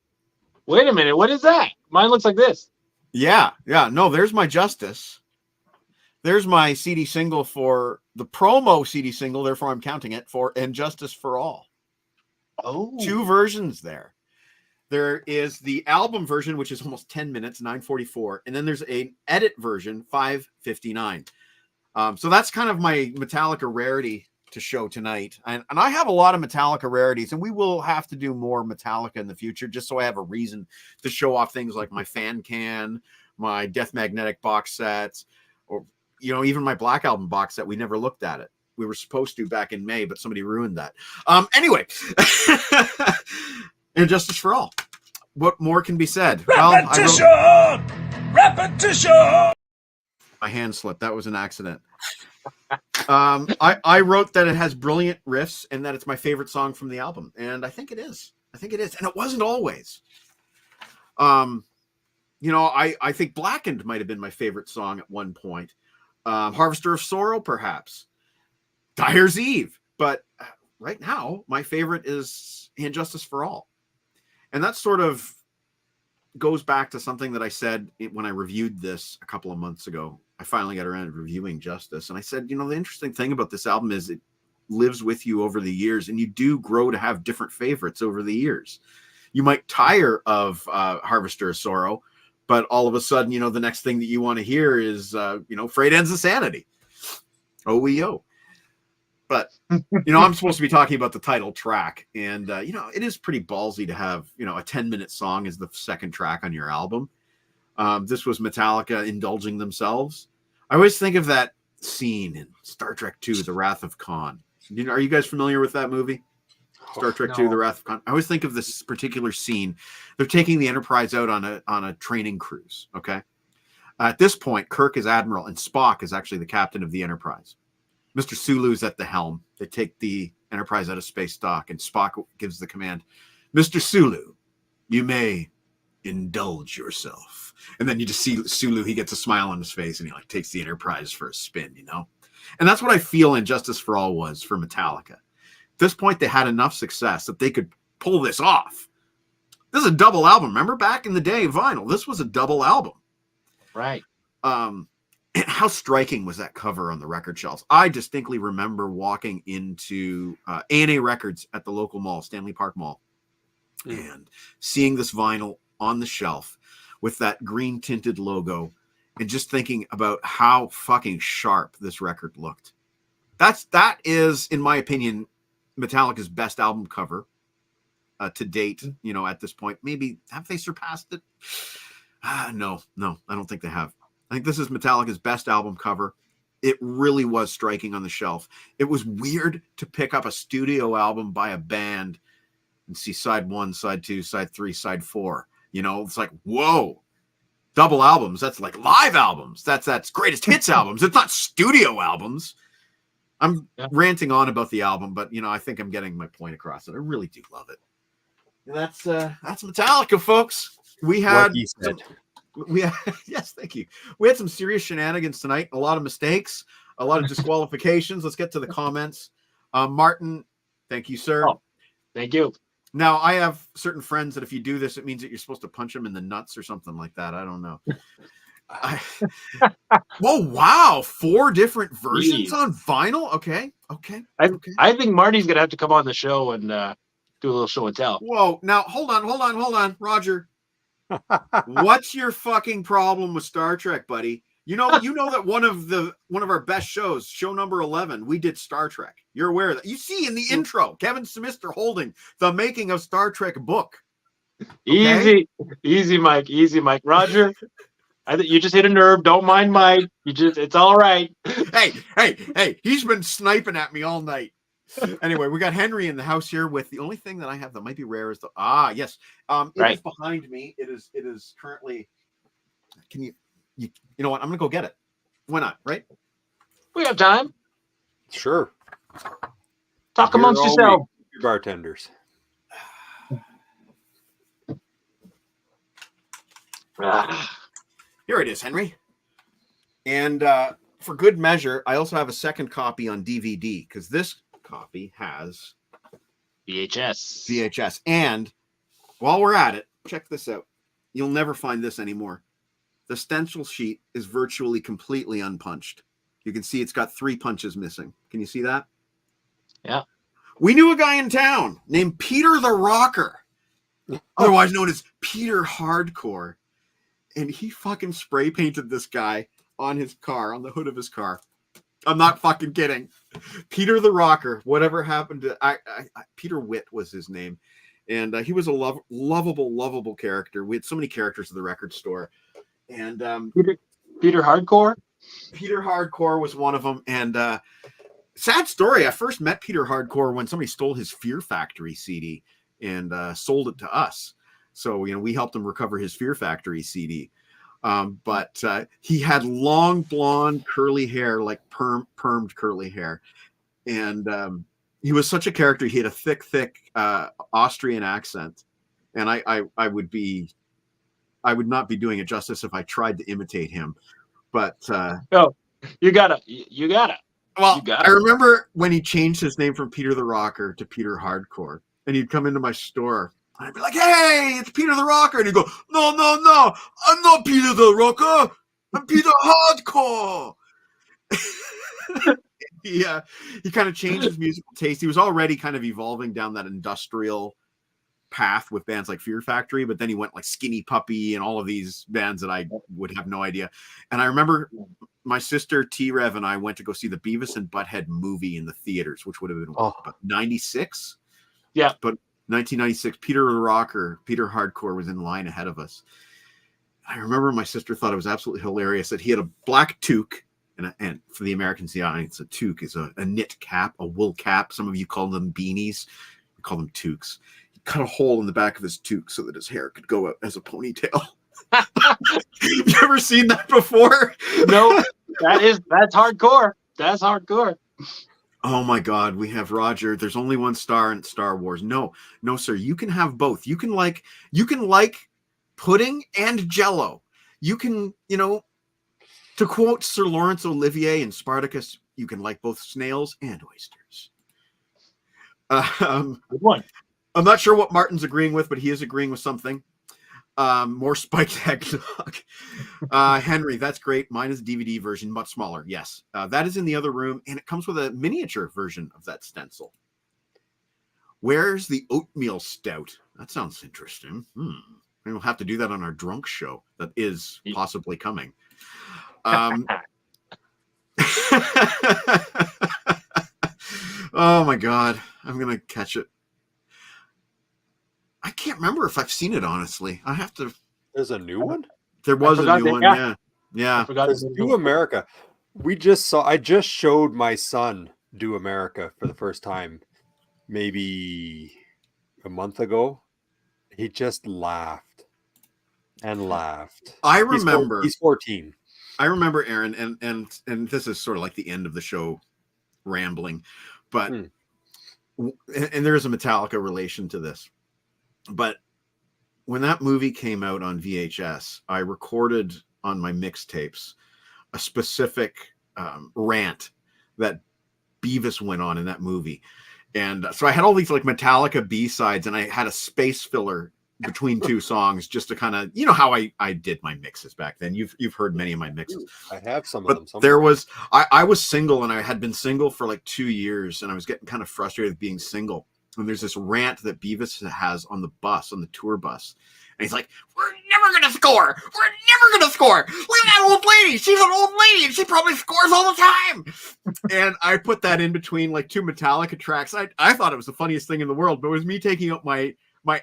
Wait a minute. What is that? Mine looks like this. Yeah. No, there's my Justice. There's my CD single for the promo CD single, therefore I'm counting it for And Justice for All. Oh. 2 versions there. There is the album version, which is almost 10 minutes, 9:44, and then there's an edit version, 5:59. So that's kind of my Metallica rarity to show tonight. And I have a lot of Metallica rarities, and we will have to do more Metallica in the future, just so I have a reason to show off things like my fan can, my Death Magnetic box sets, or even my Black Album box set. We never looked at it. We were supposed to back in May, but somebody ruined that. Anyway, And Justice for All. What more can be said? Repetition! Repetition! My hand slipped. That was an accident. I wrote that it has brilliant riffs and that it's my favorite song from the album. And I think it is. And it wasn't always. I think Blackened might have been my favorite song at one point. Harvester of Sorrow, perhaps. Dyer's Eve. But right now, my favorite is And Justice for All. And that sort of goes back to something that I said when I reviewed this a couple of months ago. I finally got around to reviewing Justice. And I said, the interesting thing about this album is it lives with you over the years, and you do grow to have different favorites over the years. You might tire of Harvester of Sorrow, but all of a sudden, the next thing that you want to hear is, Freight Ends of Sanity. OEO. But, I'm supposed to be talking about the title track. And, it is pretty ballsy to have, a 10-minute song as the second track on your album. This was Metallica indulging themselves. I always think of that scene in Star Trek II, The Wrath of Khan. Are you guys familiar with that movie? Star Trek II, The Wrath of Khan. I always think of this particular scene. They're taking the Enterprise out on a training cruise, okay? At this point, Kirk is Admiral, and Spock is actually the captain of the Enterprise. Mr. Sulu's at the helm. They take the Enterprise out of space dock, and Spock gives the command, Mr. Sulu, you may indulge yourself. And then you just see Sulu, he gets a smile on his face, and he takes the Enterprise for a spin, And that's what I feel And Justice for All was for Metallica. At this point, they had enough success that they could pull this off. This is a double album. Remember back in the day, vinyl, this was a double album. Right. And how striking was that cover on the record shelves? I distinctly remember walking into A&A Records at the local mall, Stanley Park Mall, and seeing this vinyl on the shelf with that green tinted logo and just thinking about how fucking sharp this record looked. That is, in my opinion, Metallica's best album cover to date, at this point. Maybe have they surpassed it? No, I don't think they have. I think this is Metallica's best album cover. It really was striking on the shelf. It was weird to pick up a studio album by a band and see side 1, side 2, side 3, side 4. It's like, whoa, double albums. That's like live albums. That's greatest hits albums. It's not studio albums. I'm ranting on about the album, but I think I'm getting my point across. And I really do love it. And that's Metallica, folks. We had yes, thank you. We had some serious shenanigans tonight, a lot of mistakes, a lot of disqualifications. Let's get to the comments. Martin, thank you, sir. Oh, thank you. Now, I have certain friends that if you do this, it means that you're supposed to punch them in the nuts or something like that. I don't know. Whoa, wow. 4 different versions Jeez. on vinyl? Okay. I think Marty's gonna have to come on the show and do a little show and tell. Whoa. Now, hold on. Roger, what's your fucking problem with Star Trek, buddy? You know that one of our best shows, show number 11, we did Star Trek. You're aware of that. You see in the intro, Kevin Smister holding the making of Star Trek book. Okay? Easy, Mike. Roger, I think you just hit a nerve. Don't mind Mike. It's all right. Hey, he's been sniping at me all night. Anyway, we got Henry in the house here with the only thing that I have that might be rare is yes. It is behind me. It is currently. Can you know what? I'm gonna go get it. Why not? Right? We have time. Sure. Talk amongst yourselves. Bartenders. Here it is, Henry. And for good measure, I also have a second copy on DVD because this copy has VHS. And while we're at it, check this out. You'll never find this anymore. The stencil sheet is virtually completely unpunched. You can see it's got 3 punches missing. Can you see that? Yeah. We knew a guy in town named Peter the Rocker, otherwise known as Peter Hardcore. And he fucking spray painted this guy on his car, on the hood of his car. I'm not fucking kidding. Peter the Rocker, whatever happened to... Peter Witt was his name. And he was a lovable character. We had so many characters at the record store. And Peter Hardcore? Peter Hardcore was one of them. And sad story, I first met Peter Hardcore when somebody stole his Fear Factory CD and sold it to us. So, we helped him recover his Fear Factory CD. But he had long, blonde, curly hair, like permed curly hair. And he was such a character. He had a thick Austrian accent. And I would not be doing it justice if I tried to imitate him. But no, you gotta. Well, I remember when he changed his name from Peter the Rocker to Peter Hardcore, and he'd come into my store. I'd be like, "Hey, it's Peter the Rocker," and he'd go, "No, I'm not Peter the Rocker. I'm Peter Hardcore." He kind of changed his musical taste. He was already kind of evolving down that industrial path with bands like Fear Factory, but then he went like Skinny Puppy and all of these bands that I would have no idea. And I remember my sister T-Rev and I went to go see the Beavis and Butthead movie in the theaters, which would have been about 96. Yeah. But 1996, Peter the Rocker, Peter Hardcore was in line ahead of us. I remember my sister thought it was absolutely hilarious that he had a black toque, and for the Americans, the audience, a toque is a knit cap, a wool cap. Some of you call them beanies. We call them toques. Cut a hole in the back of his toque so that his hair could go out as a ponytail. You ever seen that before? No, that's hardcore. That's hardcore. Oh my God, we have Roger. There's only one star in Star Wars. No, sir. You can have both. You can like pudding and Jello. You can, to quote Sir Laurence Olivier in Spartacus, you can like both snails and oysters. Good one. I'm not sure what Martin's agreeing with, but he is agreeing with something. More spiked eggnog. Henry, that's great. Mine is a DVD version, much smaller. Yes. That is in the other room, and it comes with a miniature version of that stencil. Where's the oatmeal stout? That sounds interesting. We'll have to do that on our drunk show that is possibly coming. Oh my God. I'm going to catch it. I can't remember if I've seen it, honestly. I have to. There's a new one? There was a new one, yeah. I forgot Do America. I just showed my son Do America for the first time maybe a month ago. He just laughed and laughed. I remember. He's 14. I remember, Aaron, and this is sort of like the end of the show rambling, but and there is a Metallica relation to this. But when that movie came out on VHS, I recorded on my mixtapes a specific rant that Beavis went on in that movie. And so I had all these like Metallica B-sides, and I had a space filler between two songs just to kind of, you know how I did my mixes back then. You've heard many of my mixes. I have some of But them. Somewhere. there was I was single, and I had been single for like 2 years, and I was getting kind of frustrated with being single. And there's this rant that Beavis has on the bus, on the tour bus. And he's like, "We're never going to score. We're never going to score. Look at that old lady. She's an old lady, and she probably scores all the time." And I put that in between like two Metallica tracks. I thought it was the funniest thing in the world, but it was me taking out my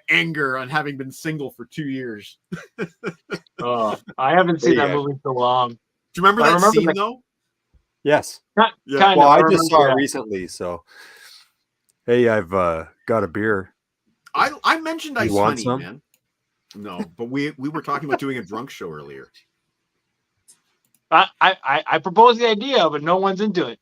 anger on having been single for 2 years. Oh, I haven't seen There that you go. movie in so long. Do you remember I that remember scene, the- though? Yes. Yeah. Kind Well, of. I just saw remember it that. recently, so hey, I've got a beer. I mentioned You Ice want Honey, some? man. No, but we were talking about doing a drunk show earlier. I proposed the idea, but no one's into it.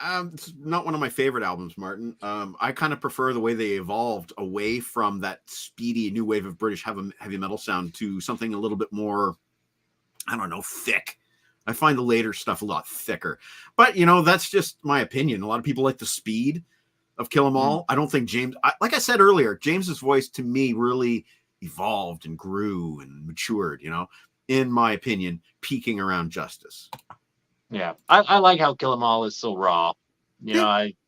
It's not one of my favorite albums, Martin. I kind of prefer the way they evolved away from that speedy new wave of British heavy metal sound to something a little bit more, I don't know, thick. I find the later stuff a lot thicker. But, you know, that's just my opinion. A lot of people like the speed of Kill 'Em All. I don't think James, like I said earlier, James's voice to me really evolved and grew and matured, you know, in my opinion, peaking around Justice. Yeah, I like how Kill 'Em All is so raw. It's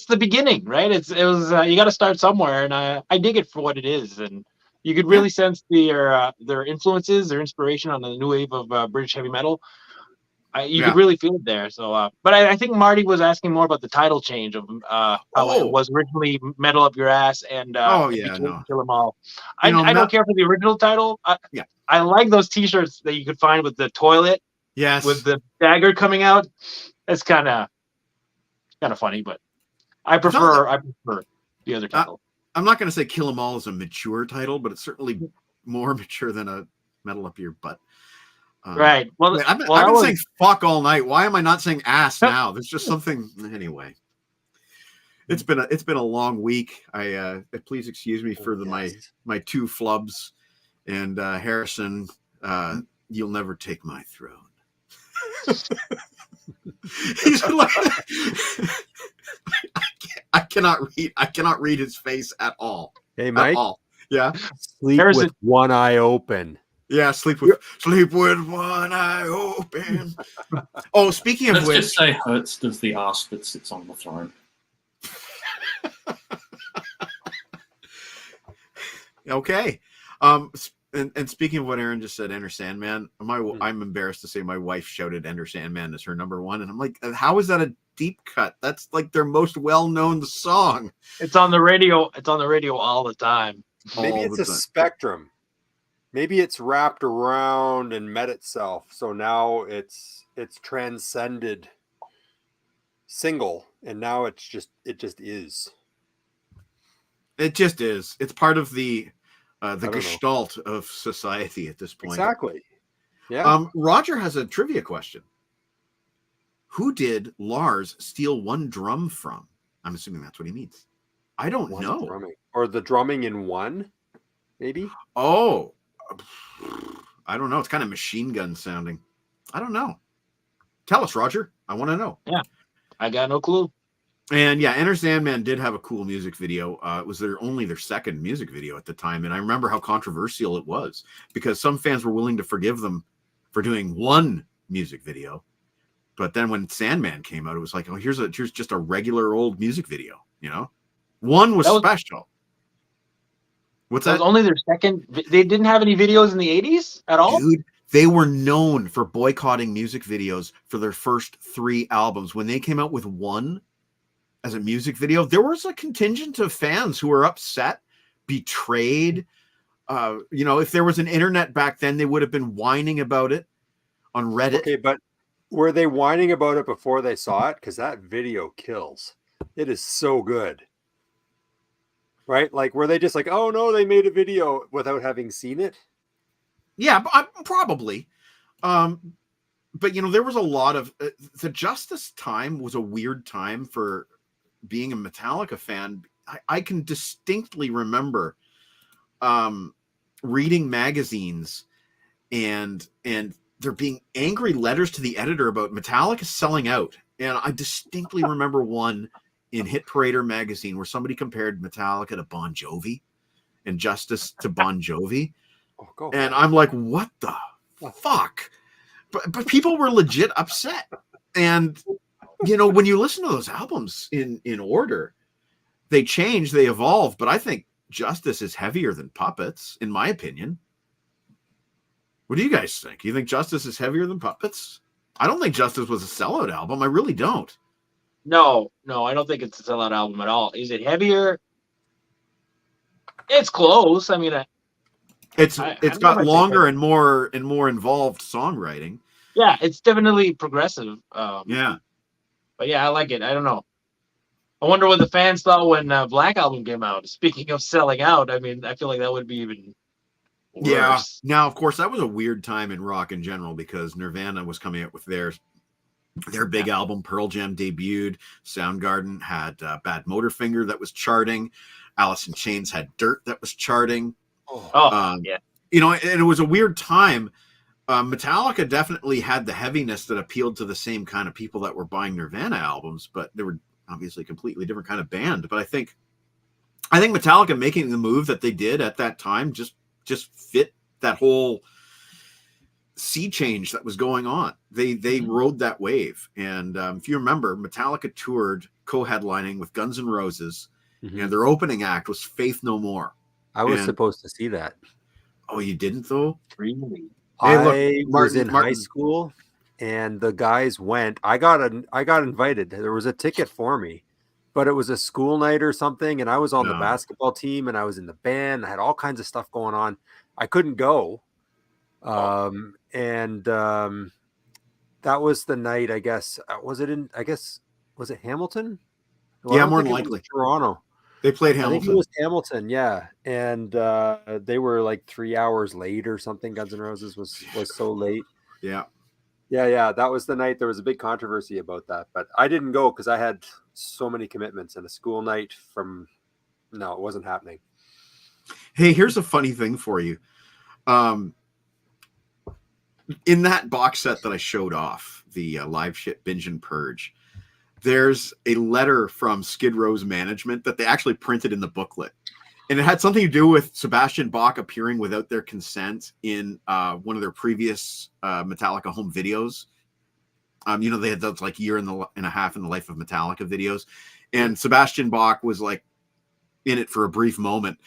the beginning, right? It was you got to start somewhere, and I dig it for what it is, and you could really sense their influences, their inspiration on the new wave of British heavy metal. You could really feel it there. So, but I think Marty was asking more about the title change of how it was originally "Metal Up Your Ass" and became "Kill 'Em All." I don't care for the original title. I like those T-shirts that you could find with the toilet. Yes. With the dagger coming out. It's kind of funny, but I prefer the other title. I'm not going to say Kill 'Em All is a mature title, but it's certainly more mature than a Metal Up Your Butt. Right. Well, I've been saying fuck all night. Why am I not saying ass now? There's just something. Anyway, it's been a long week. Please excuse me for my two flubs, and Harrison, you'll never take my throne. He's like, I cannot read his face at all. Hey, Mike. Yeah. Sleep with one eye open. Yeah, sleep with one eye open. Oh, speaking of Let's which, just say Hertz does the ass that sits on the throne. Okay. And speaking of what Aaron just said, Enter Sandman, I'm embarrassed to say my wife shouted Enter Sandman as her number one. And I'm like, how is that a deep cut? That's like their most well-known song. It's on the radio. It's on the radio all the time. Maybe it's a spectrum. Maybe it's wrapped around and met itself. So now it's transcended single. And now it just is. It just is. It's part of the gestalt of society at this point. Exactly. Yeah. Roger has a trivia question. Who did Lars steal one drum from? I'm assuming that's what he means. I don't know. Drumming. Or the drumming in one, maybe? Oh, I don't know. It's kind of machine gun sounding. I don't know. Tell us, Roger. I want to know. Yeah. I got no clue. And yeah, Enter Sandman did have a cool music video. It was their second music video at the time. And I remember how controversial it was because some fans were willing to forgive them for doing one music video. But then when Sandman came out, it was like, oh, here's just a regular old music video, you know? One was special. What's that? Was only their second. They didn't have any videos in the 80s at all? Dude, they were known for boycotting music videos for their first 3 albums. When they came out with one as a music video, there was a contingent of fans who were upset, betrayed. If there was an internet back then, they would have been whining about it on Reddit. Okay, but were they whining about it before they saw it? Because that video kills. It is so good. Right? Like, were they just like, oh no, they made a video without having seen it? Yeah, probably. But there was a lot of the Justice time was a weird time for being a Metallica fan. I can distinctly remember reading magazines and there being angry letters to the editor about Metallica selling out. And I distinctly remember one in Hit Parader magazine where somebody compared Metallica to Bon Jovi and Justice to Bon Jovi. Oh, go And ahead. I'm like, what the fuck? But people were legit upset. And, you know, when you listen to those albums in order, they change, they evolve. But I think Justice is heavier than Puppets, in my opinion. What do you guys think? You think Justice is heavier than Puppets? I don't think Justice was a sellout album. I really don't. No, I don't think it's a sellout album at all. Is it heavier? It's close. I mean, It's I got might say longer so. and more involved songwriting. Yeah, it's definitely progressive. Yeah. But yeah, I like it. I don't know. I wonder what the fans thought when Black Album came out. Speaking of selling out, I mean, I feel like that would be even worse. Yeah. Now, of course, that was a weird time in rock in general because Nirvana was coming out with their big album. Pearl Jam debuted. Soundgarden had Bad Motorfinger that was charting. Alice in Chains had Dirt that was charting. Yeah. You know, and it was a weird time. Metallica definitely had the heaviness that appealed to the same kind of people that were buying Nirvana albums, but they were obviously a completely different kind of band. But I think Metallica making the move that they did at that time just fit that whole sea change that was going on. They rode that wave. And if you remember, Metallica toured co-headlining with Guns N' Roses, and their opening act was Faith No More. I was supposed to see that. Oh, you didn't though? Really? Hey, look, I was in high Martin. school, and the guys went. I got invited. There was a ticket for me, but it was a school night or something, and I was on the basketball team, and I was in the band. I had all kinds of stuff going on. I couldn't go, and that was the night. I guess was it Hamilton? Well, Yeah, more than likely Toronto. They played I Hamilton. think it was Hamilton, yeah. And they were like 3 hours late or something. Guns N' Roses was so late. Yeah. That was the night. There was a big controversy about that, but I didn't go because I had so many commitments and a school night no, it wasn't happening. Hey, here's a funny thing for you. In that box set that I showed off, the Live Shit Binge and Purge, there's a letter from Skid Row's management that they actually printed in the booklet. And it had something to do with Sebastian Bach appearing without their consent in one of their previous Metallica home videos. You know, they had those like year and a half in the life of Metallica videos. And Sebastian Bach was like in it for a brief moment.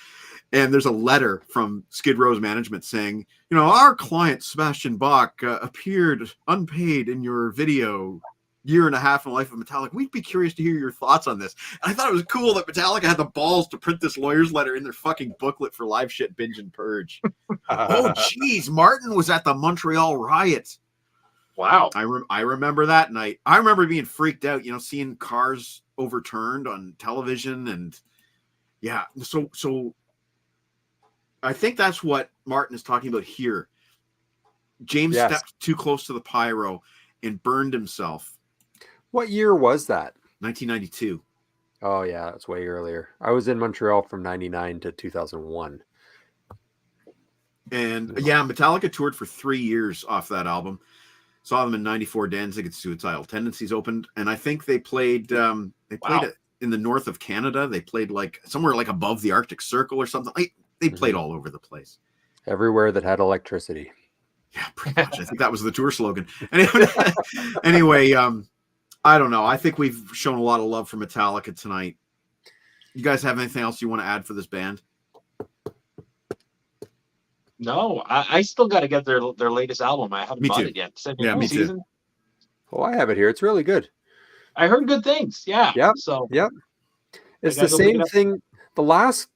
And there's a letter from Skid Row's management saying, you know, our client, Sebastian Bach, appeared unpaid in your video year and a half in the life of Metallica. We'd be curious to hear your thoughts on this. And I thought it was cool that Metallica had the balls to print this lawyer's letter in their fucking booklet for Live Shit Binge and Purge. Oh, geez. Martin was at the Montreal riot. Wow. I remember that night. I remember being freaked out, you know, seeing cars overturned on television. And yeah, so I think that's what Martin is talking about here. James stepped too close to the pyro and burned himself. What year was that? 1992. Oh, yeah, that's way earlier. I was in Montreal from 99 to 2001. And yeah, Metallica toured for 3 years off that album. Saw them in 94. Danzig and Suicidal Tendencies opened. And I think they played it in the north of Canada. They played like somewhere like above the Arctic Circle or something. They played all over the place. Everywhere that had electricity. Yeah, pretty much. I think that was the tour slogan. Anyway, I don't know. I think we've shown a lot of love for Metallica tonight. You guys have anything else you want to add for this band? No, I still got to get their latest album. I haven't bought it yet. Me too. Oh, I have it here. It's really good. I heard good things. Yeah. Yep. So yep. It's the same thing. The last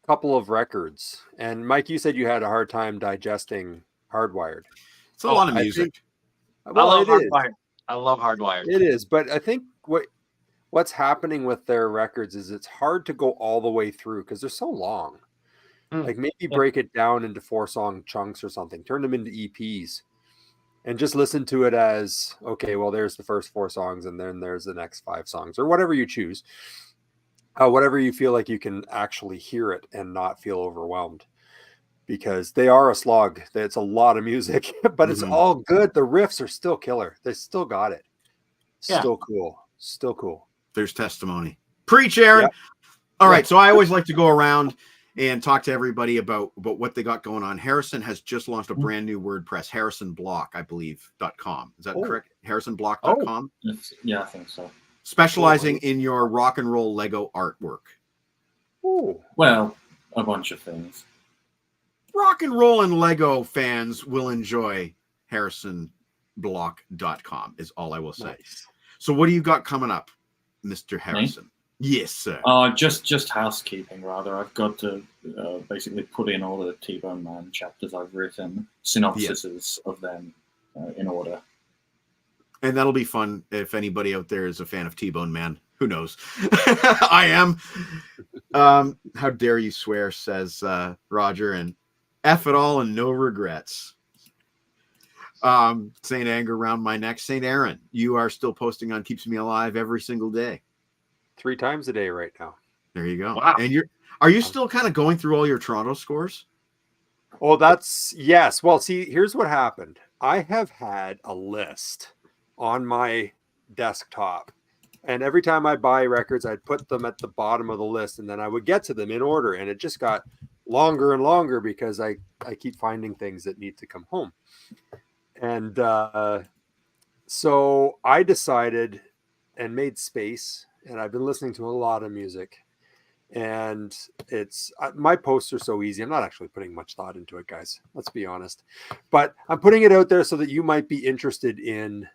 couple of records, and Mike, you said you had a hard time digesting Hardwired. It's a lot of music. I love Hardwired. I love Hardwired. It is, but I think what's happening with their records is it's hard to go all the way through because they're so long. Like maybe break it down into 4-song chunks or something, turn them into EPs, and just listen to it as, okay, well, there's the first 4 songs and then there's the next 5 songs or whatever you choose. Whatever you feel like you can actually hear it and not feel overwhelmed, because they are a slog. It's a lot of music, but it's all good. The riffs are still killer. They still got it. Still cool. There's testimony. Preach, Aaron. Yep. All right. So I always like to go around and talk to everybody about what they got going on. Harrison has just launched a brand new WordPress, harrisonblock, I believe, .com. Is that correct? harrisonblock.com? Yeah, I think so. Specializing in your rock and roll Lego artwork. Ooh. Well, a bunch of things. Rock and roll and Lego fans will enjoy harrisonblock.com is all I will say. Nice. So what do you got coming up, Mr. Harrison? Yes, sir. Just housekeeping, rather. I've got to basically put in all the T-Bone Man chapters I've written, synopsises of them in order. And that'll be fun if anybody out there is a fan of T-Bone Man. Who knows? I am. How dare you swear, says Roger, and F it all and no regrets. Saint Anger around my neck. Saint Aaron, you are still posting on Keeps Me Alive every single day. 3 times a day right now. There you go. Wow. And are you still kind of going through all your Toronto scores? Oh, that's yes. Well, see, here's what happened. I have had a list on my desktop, and every time I buy records, I'd put them at the bottom of the list, and then I would get to them in order, and it just got longer and longer because I keep finding things that need to come home. And so I decided and made space, and I've been listening to a lot of music, and it's my posts are so easy. I'm not actually putting much thought into it, guys. Let's be honest, but I'm putting it out there so that you might be interested in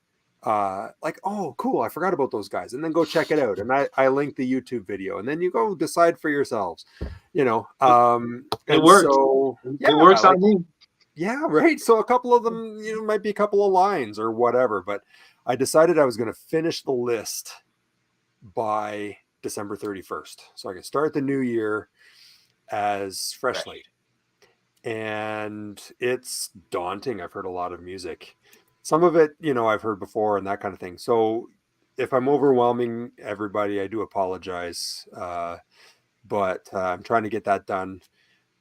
like, oh, cool, I forgot about those guys, and then go check it out. And I link the YouTube video, and then you go decide for yourselves, you know. It works. So, yeah, it works like, on me. yeah, right. So a couple of them, you know, might be a couple of lines or whatever, but I decided I was going to finish the list by December 31st. So I can start the new year as fresh slate. And it's daunting. I've heard a lot of music. Some of it, you know, I've heard before and that kind of thing. So if I'm overwhelming everybody, I do apologize. But I'm trying to get that done.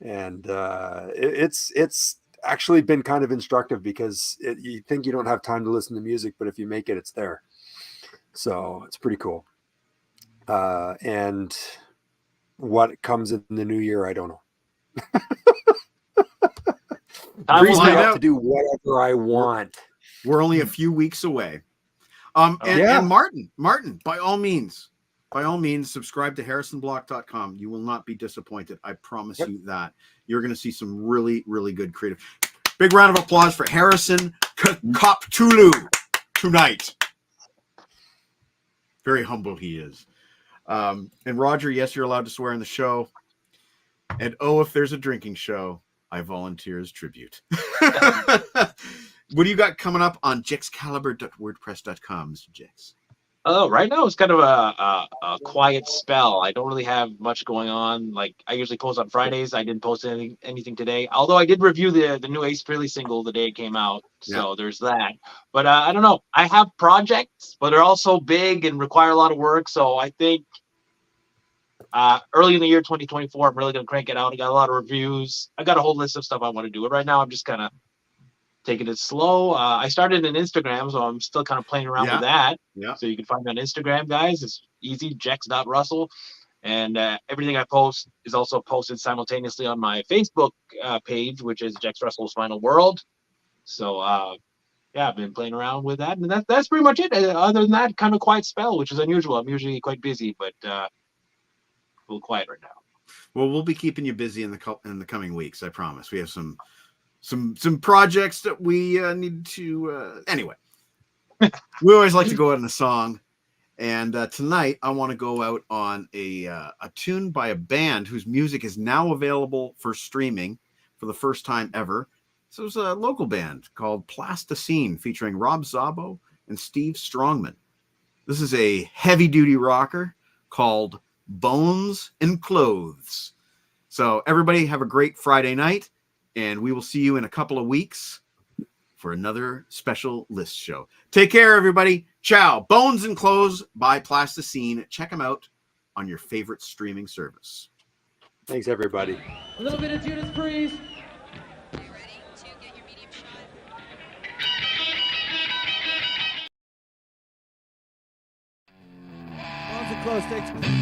And it's actually been kind of instructive because you think you don't have time to listen to music, but if you make it, it's there. So it's pretty cool. And what comes in the new year, I don't know. Frees me up to do whatever I want. We're only a few weeks away. And Martin, by all means, subscribe to harrisonblock.com. You will not be disappointed. I promise you that. You're going to see some really, really good creative. Big round of applause for Harrison Cthulu tonight. Very humble he is. And Roger, yes, you're allowed to swear in the show. And if there's a drinking show, I volunteer as tribute. What do you got coming up on jexcaliber.wordpress.com, Mr. Jex? Right now it's kind of a quiet spell. I don't really have much going on. Like I usually post on Fridays. I didn't post anything today. Although I did review the new Ace Frehley single the day it came out. So there's that. But I don't know. I have projects, but they're also big and require a lot of work. So I think early in the year 2024, I'm really going to crank it out. I got a lot of reviews. I got a whole list of stuff I want to do. But right now I'm just kind of taking it slow. I started an Instagram, so I'm still kind of playing around with that. Yeah. So you can find me on Instagram, guys. It's easy, jex.russell. And everything I post is also posted simultaneously on my Facebook page, which is Jex Russell's Final World. So, yeah, I've been playing around with that. And that's pretty much it. Other than that, kind of quiet spell, which is unusual. I'm usually quite busy, but a little quiet right now. Well, we'll be keeping you busy in the coming weeks, I promise. We have some projects that we need to anyway. We always like to go out on a song, and tonight I want to go out on a tune by a band whose music is now available for streaming for the first time ever. So it's a local band called Plasticine featuring Rob Zabo and Steve Strongman. This is a heavy duty rocker called Bones and Clothes. So everybody have a great Friday night. And we will see you in a couple of weeks for another special list show. Take care, everybody. Ciao. Bones and Clothes by Plasticine. Check them out on your favorite streaming service. Thanks, everybody. A little bit of Judas Priest. Are you ready to get your medium shot? Mistakes.